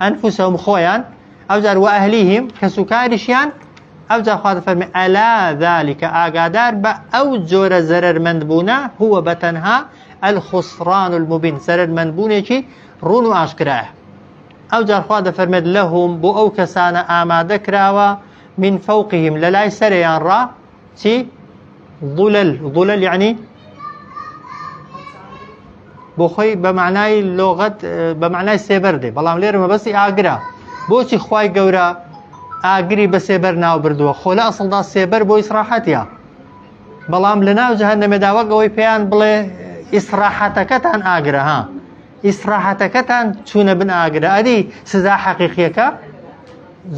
ئەنفوسەهم خۆیان، ئەوجار وەئەهلیهم کەسوکاریشیان. ئەوجار خوا دەفەرمێ ئەلا ذلك ئاگادار بە ئەو جۆرە زەرەرمەندبوونە هو بەتەنها الخسران المبین زەرەرمەندبوونێکی ڕوون و ئاشکرایە. ئەوجار خوا دەفەرمێت لەهم بۆ ئەو کەسانە ئامادە کراوە من فوقهم لەلای سەریان ڕا چی؟ ظلل یعنی بۆ خۆی بە معنای لۆغەت بە معنای سێبەر دێ، بەڵام لێرە مەبەستی ئاگرە. بۆچی خوای گەورە ئاگری بە سێبەر ناو بردووە؟ خۆ لە ئەسڵدا سێبەر بۆ ئیسراحەتیە، بەڵام لە ناو جەهەنەمێدا وەک ئەوەی پێیان بڵێ ئیسراحەتەکەتان ئاگرە، ها ئیسراحەتەکەتان چوونە بن ئاگرە. ئەدی سزا حەقیقیەکە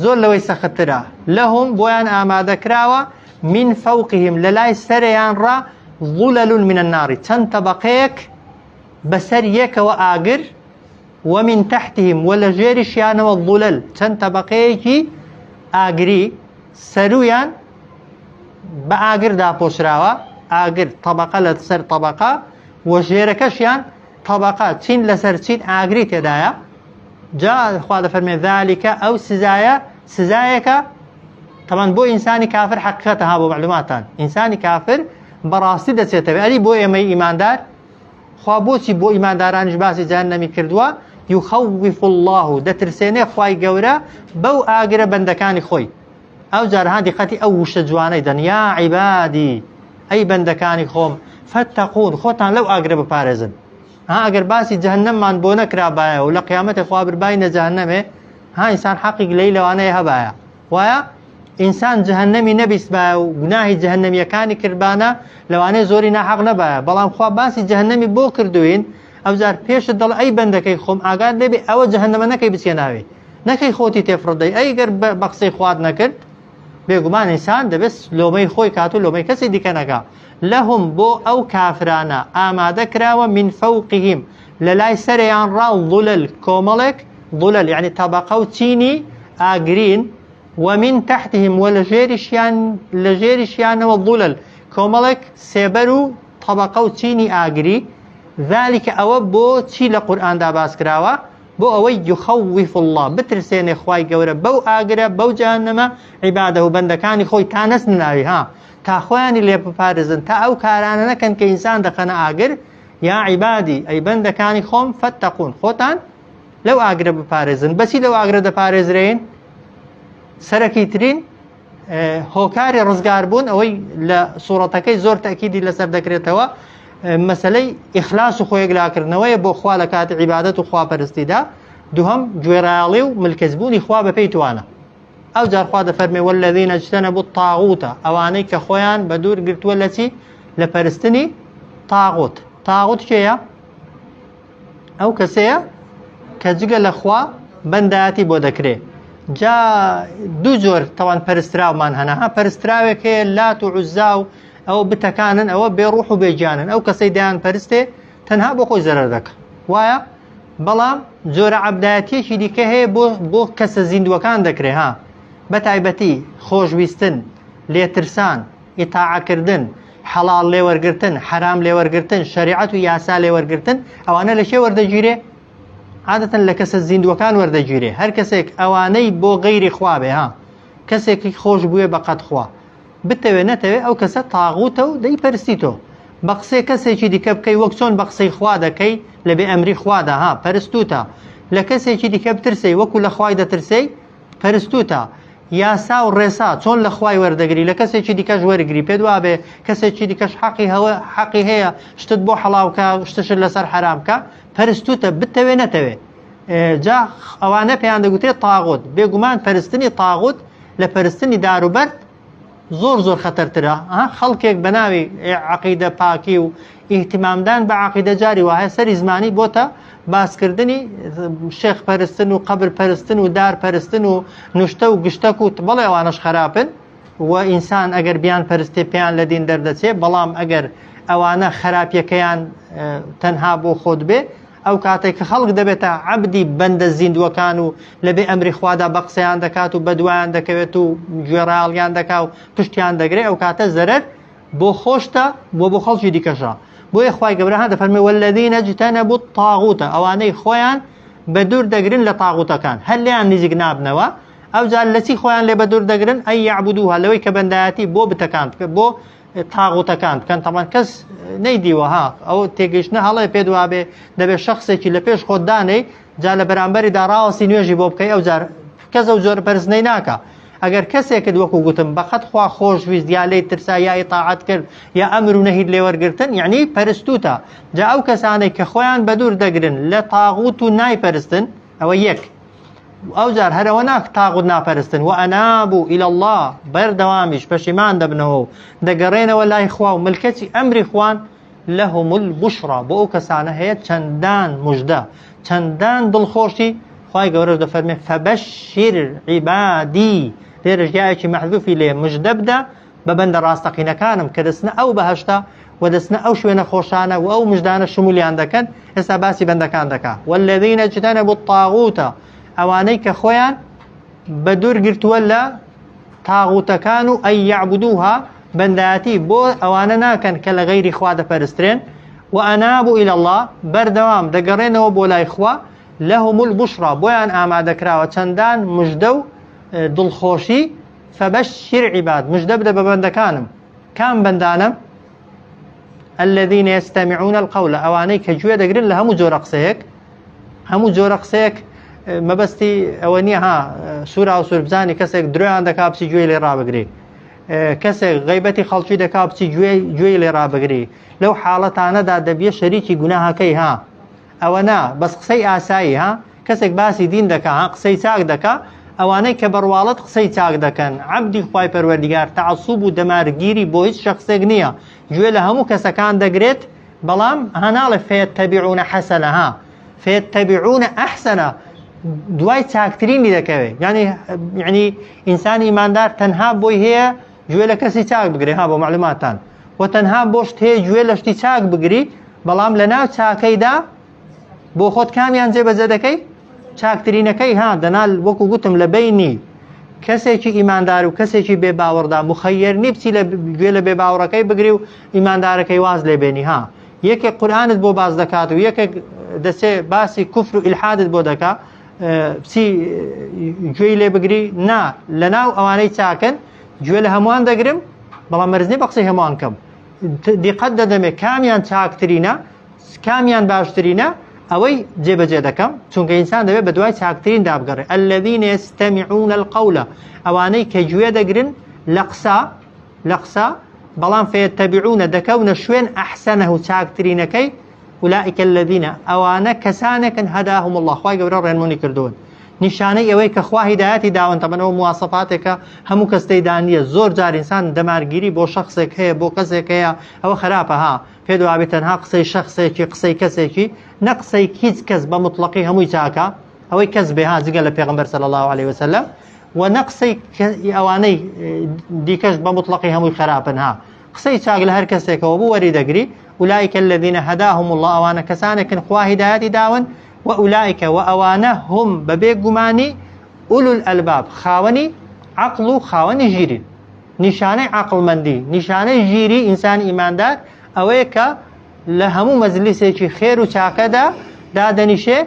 زۆر لەوەی سەختترە. لەهم بۆیان ئامادە کراوە من فوقهم لەلای سەریان ڕا ظلل من النار چەند تەبەقەیەک بەسەر یەکەوە ئاگر، ومن تحتهم وە لە ژێریشیانەوە ظلل چەند تەبەقەیەکی ئاگری سەرویان بە ئاگر داپۆشراوە، ئاگر طبقە لە سەر طبقە و ژێرەکەشیان طبقە چین لەسەر چین ئاگری تێدایە. جا خوا دەفەرمێ ذلكە ئەو سزایەکە طبعا بۆ ئینسانی کافر حقیقەتە ها بۆ معلوماتان ئینسانی کافر بەڕاستی دەچێتەوە. ئەلی بۆ ئێمەی ئیماندار خوا بۆچی بۆ ئیماندارانش باسی جەهەنەمی کردووە؟ يخوف الله دەترسێنێ خوای گەورە بەو ئاگرە بەندەکانی خۆی. ئەو جارها دیقەتی ئەو وشە جوانەی دەن یا عیبادی ئەی بەندەکانی خۆم فەتەقون خۆتان لەو ئاگرە بپارێزن. ئەگەر باسی جەهەنەممان بۆ نەکرابایە و لە قیامەتێ خوا بربای نەجەهەنەمێ ها ئینسان حەقی لەی لەوانەیە هەبایە، وایە ئینسان جەهەنەمی نەبیستبایە و گوناهی جەهەنەمیەکانی کردبانە لەوانەیە زۆری ناحەق نەبایە، بەڵام خوا باسی جەهەنەمی بۆ کردوین. ئەوجار پێشت دەڵ ئەی بەندەکەی خۆم ئاگات لێبێ ئەوە جەهەنەمە نەکەی بچێناوێ، نەکەی خۆتی تێفڕدەی. ئەیگەر بە قسەی خوارد نەکرد بێگومان ئینسان دەبێت لۆمەی خۆی کات و لۆمەی کەسی دیکە نەکا. لەهم بۆ ئەو کافرانە ئامادە کراوە من فوقهم لەلای سەریان ڕا ظلل کۆمەڵێک ظلل یعنی تەبەقە و چینی ئاگرین، ومن تحتهم و لە ژێریشیانەوە ظلل کۆمەڵێک سێبەر و تەبەقە و چینی ئاگری. ذلكە ئەوە بۆ چی لە قورئاندا باس کراوە؟ بۆ ئەوەی يخوف الله بترسێنێ خوای گەورە بەو ئاگرە بەو جەهەنەمە عیبادە و بەندەکانی خۆی تا نەسناوی ها تا خۆیانی لێ بپارێزن تا ئەو کارانە نەکەن کە ئینسان دەخەنە ئاگر. یا عیبادی ئەی بەندەکانی خۆم فەتەقون خۆتان لەو ئاگرە بپارێزن. بەچی لەو ئاگرە دەپارێزرێن؟ سەرەکی ترین هۆکاری ڕزگاربوون ئەوەی لە سوورەتەکەی زۆر تەکیدی لەسەر دەکرێتەوە مەسەلەی ئیخلاس و خۆی گلاکردنەوەیە بۆ خوا لە کاتی عیبادەت و خواپەرستیدا. دووهەم گوێڕایاڵی و ملکەزبوونی خوا بەپێی توانە. ئەو جار خوا دەفەرمێ والذین اجتنبوا الطاغوت ئەوانەی کە خۆیان بە دوور گرتووە لە چی؟ لە پەرستنی تاغوت. تاغوت کێیە؟ ئەو کەسەیە کە جگە لە خوا بەندایەتی بۆ دەکرێ. جا دوو جۆر تەوان پەرستراومان هەنا ها پەرستراوێک هەیە لات و عوزا و ئەوە بتەکانن ئەوە بێڕوح و بێجانن ئەو کەسەی دایان پەرستێ تەنها بۆ خۆی زەرەر دەکە، وایە؟ بەڵام جۆرە عەبدایەتیەکی دیکە هەیە بۆ کەسە زیندوەکان دەکرێ ها بە تایبەتی خۆشویستن، لێترسان، ئیتاعەکردن، حەڵاڵ لێوەرگرتن، حەرام لێوەرگرتن، شەریعەت و یاسا لێوەرگرتن. ئەوانە لە شێ وەردەگیرێ؟ عادەتەن لە کەسە زیندوەکان وەردەگیرێ. هەر کەسێک ئەوانەی بۆ غەیری خوا بێ ها کەسێکی خۆش بووێ بەقەد خوا بتەوێ نەتەوێ ئەو کەسە تاغوتە و دەیپەرستیتەوە. بە قسەی کەسێکی دیکە بکەی وەک چۆن بە قسەی خوا دەکەی لە بێ ئەمری خوادا ها پەرستوتە. لە کەسێکی دیکە بترسەی وەکو لە خوای دەترسەی پەرستوتە. یاسا و ڕێسا چۆن لە خوای وەردەگری لە کەسێکی دیکەش وەرگری پێت وابێ کەسێکی دیکەش حەقی هەیە شتت بۆ حەڵاوکە شتشت لەسەر حرامکە پەرستوتە بتەوێ نەتەوێ جا ئەوانە پێیان دەگوترێت تاغوت بێگومان پەرستنی تاغوت لە پەرستنی داروبەرد زۆر خەتەرترە خەڵکێک بە ناوی عەقیدە پاکی و ئیهتیمامدان بە عەقیدە جاری وایە سەری زمانی بۆتە باسکردنی شێخ پەرستن و قەبر پەرستن و دار پەرستن و نوشتە و گشتەک و بەڵێ ئەوانەش خراپن و ئینسان ئەگەر بیان پەرستێ پێیان لە دین دەردەچێت بەڵام ئەگەر ئەوانە خراپیەکەیان تەنها بۆ خۆت بێ ئەو کاتێک کە خەڵک دەبێتە عەبدی بەندە زیندوەکان و لەبێ ئەمری خوادا بە قسەیان دەکات و بەدوایان دەکەوێت و گوێڕایاڵیان دەکا و پشتیان دەگرێت ئەو کاتە زەرەر بۆ خۆشتە بۆ خەڵکی دیکەشە بۆیە خوای گەورە دەفەرمێ والذین اجتنبوا الطاغوت ئەوانەی خۆیان بە دوور دەگرن لە تاغوتەکان هەر لێیان نزیک نابنەوە ئەو جار لە چی خۆیان لێ بە دوور دەگرن ئەی یعبودوها لەوەی کە بەندایەتی بۆ بتەکان بۆ تاغوتەکان بکەن تەمان کەس نەیدیوە ئەو تێگەیشتنە هەڵێ پێ دوابێ دەبێت شخصێکی لە پێش خۆتدانەی جا لە بەرامبەری داڕاوەسی نوێژی بۆ بکەی ئەو جار کەس ئەو جۆرە پەرستنەی ناکە ئەگەر کەسێکت وەکو گوتم بەقەت خوا خۆشویست یا لێی ترسا یا ئیتاعەت کرد یا ئەمر و نەهی لێوەرگرتن یعنی پەرستوتە جا ئەو کەسانەی کە خۆیان بە دوور دەگرن لە تاغوت و نایپەرستن ئەوە یەک ئەو جار هەرەوە ناک تاغوت ناپەرستن و ئەنابوو ئیلە الله بەردەوامیش پەشیمان دەبنەوە و دەگەڕێنەوە لای خوا و ملکەتی ئەمری خوان لەهم البشرا بۆ ئەو کەسانە هەیە چەندان موژدە چەندان دڵخۆشی خوای گەورە دەفەرمێ فەبەشیر عیبادی لێرە ژیایەکی مەحذوفی لێ مژدە بدە بە بەندە ڕاستەقینەکانم کە دەستنە ئەو بەهەشتە و دەستنە ئەو شوێنە خۆشانە و ئەو مژدانە شمولیان دەکەن ئێستا باسی بەندەکان دەکا والذین اجتنبوا الطاغوت ئەوانەی کە خۆیان بە دوور گرتووە لە تاغوتەکان و ئەی یعبودوها بەندایەتی بۆ ئەوانە ناکەن کە لە غەیری خوا دەپەرسترێن و ئەنابوو ئیلە الله بەردەوام دەگەڕێنەوە بۆ لای خوا لەهم البشرا بۆیان ئامادەکراوە چەندان مژدە و دڵخۆشی فەبەشیر عیباد مژدە بدە بە بەندەکانم کام بەندانم الذين يستمعون القول ئەوانەی کە گوێ دەگرن لە هەموو جۆرە قسەیەک مەبەستی ئەوە نییە سوورا و سوربزانی کەسێک درۆیان دەکا بچی گوێی لێ ڕابگری کەسێک غیبەتی خەڵکی دەکا بچی گوێی لێ ڕابگری لەو حاڵەتانەدا دەبیە شەریکی گوناهەکەی ئەوە نا بەس قسەی ئاسایی کەسێک باسی دین دەکا قسەی چاک دەکا ئەوانەی کە بەڕواڵەت قسەی چاک دەکەن عەبدی خوای پەروەردیگار تەعەسسوب و دەمارگیری بۆ هیچ شەخسێک نییە گوێ لە هەموو کەسەکان دەگرێت بەڵام هەناڵێ فەیەتەبیعونە حەسەنە فەیەتەبیعونە ئەحسەنە دوای چاکترینی دەکەوێت یعنی ئینسانی ئیماندار تەنها بۆی هەیە گوێ لە کەسی چاک بگرێ بۆ معلوماتان و تەنها بۆ شت هەیە گوێ لە شتی چاک بگری بەڵام لە ناو چاکەیدا بۆ خۆت کامیان جێبەجێ دەکەی چاکترینەکەی دەنال وەکو گوتم لە بینی کەسێکی ئیماندار و کەسێکی بێ باوەڕدا مخەیر نی بچی لە گوێ لە بێ باوەڕەکەی بگری و ئیماندارەکەی واز لێ بێنی یەکێک قورئانت بۆ باز دەکات و یەکێک دەسێ باسی کوفر و ئیلحادت بۆ دەکا بچی گوێی لێ بگری نا لە ناو ئەوانەی چاکن گوێ لە هەمووان دەگرم بەڵام مەرزنی بە قسەی هەمووان کەم دیقەت دەدەمێ کامیان چاکترینە کامیان باشترینە ئەوەی جێبەجێ دەکەم چونکە ئینسان دەبێت بە دوای چاکترین دابگەڕێ الذين يستمعون القول ئەوانەی کە گوێ دەگرن لە قسە بەڵام فەیەتەبیعونە دەکەونە شوێن ئەحسەنە و چاکترینەکەی أولئك الذين ئەوانە کەسانێکن هەداهم الله خوای گەورە ڕێنمونی کردوون نیشانەی ئەوەی کە خوا هیدایەتی داون تەمەنەوە مواسەفاتێکە هەموو کەستەی دانیە زۆر جار ئینسان دەمارگیری بۆ شخصێک هەیە بۆ کەسێک هەیە ئەوە خراپە پێ دوابێت تەنها قسەی شخصێکی قسەی کەسێکی نە قسەی هیچ کەس بە مطلقی هەمووی چاکە ئەوەی کەس بێ جگە لە پێغەمبەر صلی الله عليه وسلم و نە قسەی ئەوانەی دیکەش بە مطلقی هەمووی خراپن قسەی چاک لە هەر کەسێکەوە بوو وەری دەگری أولئك الذين هداهم الله أوانا كسانك خوا هدايتي داون وأولئك وأوانا هم ببيك جماني أولو الألباب خاوني عقل خاوني جيري نشاني عقل مندي نشاني جيري إنسان إيمان دار أويك لهمو مجلسي خير وشاكدا دا دنيشي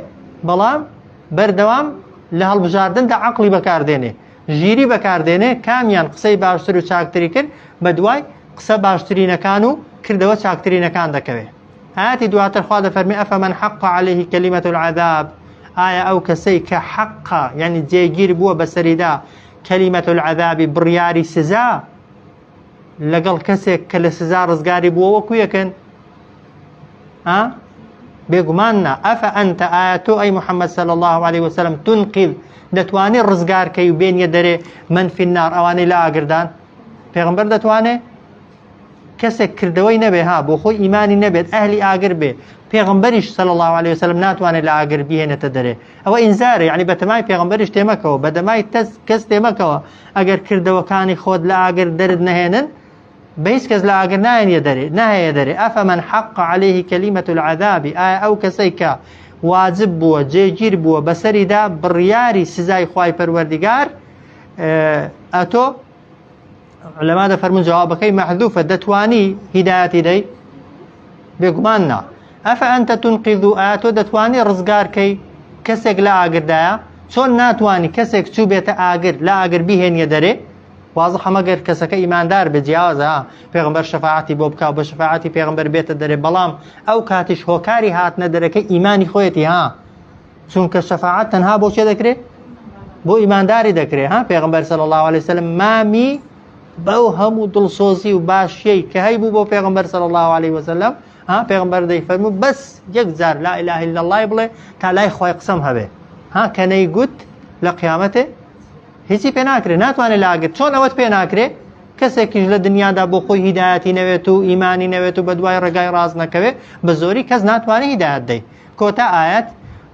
بلام بردوام لهالبجاردن دا عقلي بكارديني جيري بكارديني كاميان قصي باشتر وشاكتري كن بدواي قصة باشترين كانوا كردوا چاکترینەکان كان دەکەوێت آياتي دواتر خوا دەفەرمێ أفمن حق عليه كلمة العذاب ئایا ئەو کەسەی کە حەقا یعنی جێگیر بووە بەسەریدا كلمة العذاب برياري سزا لقل كسك كل سزا رزقاري بو وكو يكن بيقماننا أفأنت آياتو أي محمد صلى الله عليه وسلم تنقذ دتواني الرزقار كي بين يدري من في النار أواني لا أقردان پیغمبر دتواني كسك كردوي نبي بو خوي إيماني نبي أهلي آقر بي پیغمبرش صلى الله عليه وسلم ناتواني لا آقر بيه نتدري أو إنزاري يعني بتماي پیغمبرش تيمكو بدماي كس تيمكو أقر كردو كاني خود لا آقر درد نهينن بيس كز لا آقر ناين يدري نهي يدري أفمن حق عليه كلمة العذاب أو كسيكا واجب بو جيجير بو بسري دا برياري سزاي خواي پروردگار أتو علماء دا فرمون جوابكي محذوفة دتواني هدايتي دي بيقماننا أفأنت تنقذ آتو دتواني رزقار كي كسك لا آقر دايا شون ناتواني كسك چوبيت آقر لا آقر بيهن يدري واضح مگر كسك إيمان دار بجيازة پیغمبر شفاعتي بوبكا وبشفاعتي پیغمبر بيت داري بلام أو كاتش هوكاري هات ندري كي إيماني خويتي چون كشفاعت تنها بو چه دكري بو إيمان داري دكري پیغمبر صلى الله عليه وسلم مامي بو همو دلسوزي وباشي كهيبو بو پیغمبر صلى الله عليه وسلم پیغمبر دي فرمو بس يكزار لا إله إلا الله يبلي تالاي خوي قسمها به كان قد لقيامته هیچی پێ ناکرێ ناتوانێت لاگرێت چۆن ئەوەت پێ ناکرێ کەسێکیش لە دنیادا بۆ خۆی هیدایەتی نەوێت و ئیمانی نەوێت و بە دوای ڕێگای ڕاست نەکەوێت بە زۆری کەس ناتوانێت هیدایەت دەی کۆتا ئاەت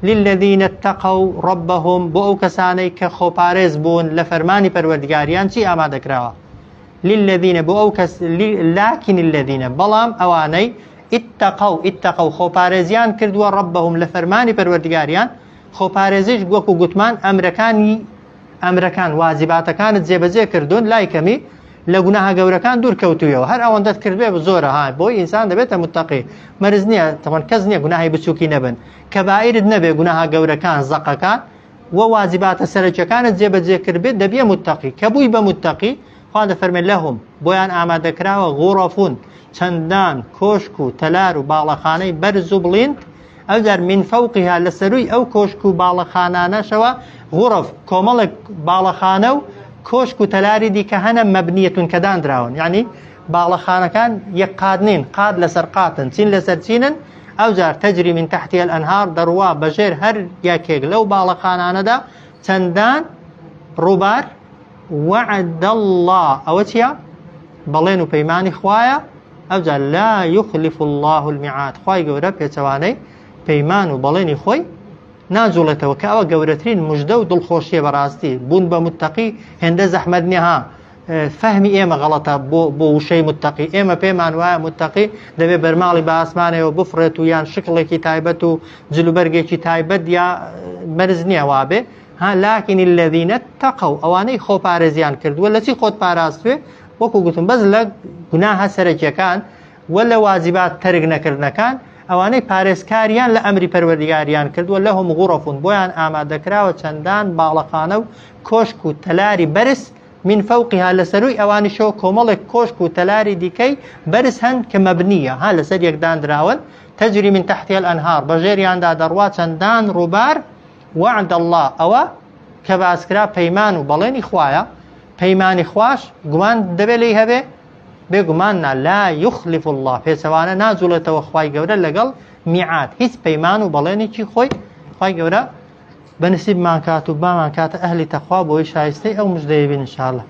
للذین اتقوا ربهم بۆ ئەو کەسانەی کە خۆپارێز بوون لە فەرمانی پەروەردگاریان چی ئامادەکراوە للذین بۆ ئەو کەس لكن الذین بەڵام ئەوانەی اتقوا خۆپارێزیان کردووە ربهم لە فەرمانی پەروەردگاریان خۆپارێزیش وەکو گوتمان ئەمرەکان واجباتەکانت جێبەجێ کردوون لای کەمی لە گوناها گەورەکان دوور کەوتوویەوە هەر ئەوەندەت کردبێ زۆرە بۆی ئینسان دەبێتە متقی مەرز نییە تەوان کەس نییە گوناهی بچووکی نەبن کەبائیرت نەبێ گوناها گەورەکان زەقەکان و واجباتە سەرەکیەکانت جێبەجێ کردبێت دەبێ متقی کە بووی بە متقی خوا دەفەرمێت لەهم بۆیان ئامادەکراوە غوڕەفون چەندان کۆشک و تەلار و باڵەخانەی بەرز و بڵیند ئەوجار من فەوقیها لە سەرووی ئەو کۆشک و باڵەخانانەشەوە غوڕف کۆمەڵێک باڵەخانە و کۆشک و تەلاری دیکە هەنە مەبنیەتون کە دانراون یعنی باڵەخانەکان یەک قاد نین قاد لەسەر قاتن چین لەسەر چینن ئەوجار تەجری من تحتی الأنهار دەڕوا بەژێر هەر یەکێک لەو باڵەخانانەدا چەندان ڕووبار وعد الله ئەوە چییە بەڵێن و پەیمانی خوایە ئەوجار لا يخلف الله الميعاد خوای گەورە پێچەوانەی پەیمان و بەڵێنی خۆی ناجوڵێتەوە کە ئەوە گەورەترین مژدە و دڵخۆشیە بەڕاستی بوون بە متقی هێندە زەحمەت نییە فەهمی ئێمە غەڵەتە بۆ وشەی متقی ئێمە پێمان وایە متقی دەبێت بەرماڵی بە ئاسمانەوە بفرێت و یان شکڵێکی تایبەت و جلوبەرگێکی تایبەت یا مەرز نییە وابێ لكن الذين اتقوا ئەوانەی خۆپارێزیان کردووە لە چی خۆت پاراستوێ وەکو گوتم بەس لە گوناها سەرەکیەکان وە لە واجبات تەرک نەکردنەکان ئەوانەی پارێزکاریان لە ئەمری پەروەردگاریان کردووە لەهم غوڕەفون بۆیان ئامادەکراوە چەندان باڵەخانە و کۆشک و تەلاری بەرز من فەوقیها لە سەرووی ئەوانیشەوە کۆمەڵێک کۆشک و تەلاری دیکەی بەرز هەن کە مەبنیە لەسەر یەکدانراون تەجری من تحتی الأنهار بەژێریاندا دەڕوا چەندان ڕووبار وعد الله ئەوە کە باسکرا پەیمان و بەڵێنی خوایە پەیمانی خوش گومان دەبێ لی هەبێ بێگوماننا لا يخلف الله پێچەوانە ناجوڵێتەوە خوای گەورە لەگەڵ میعاد هیچ پەیمان و بەڵێنێکی خۆی خوای گەورە بەنسیبمان کات و بامان کاتە ئەهلی تەخوا بۆی شایستەی ئەو مژدەیە بین ئینشاءالله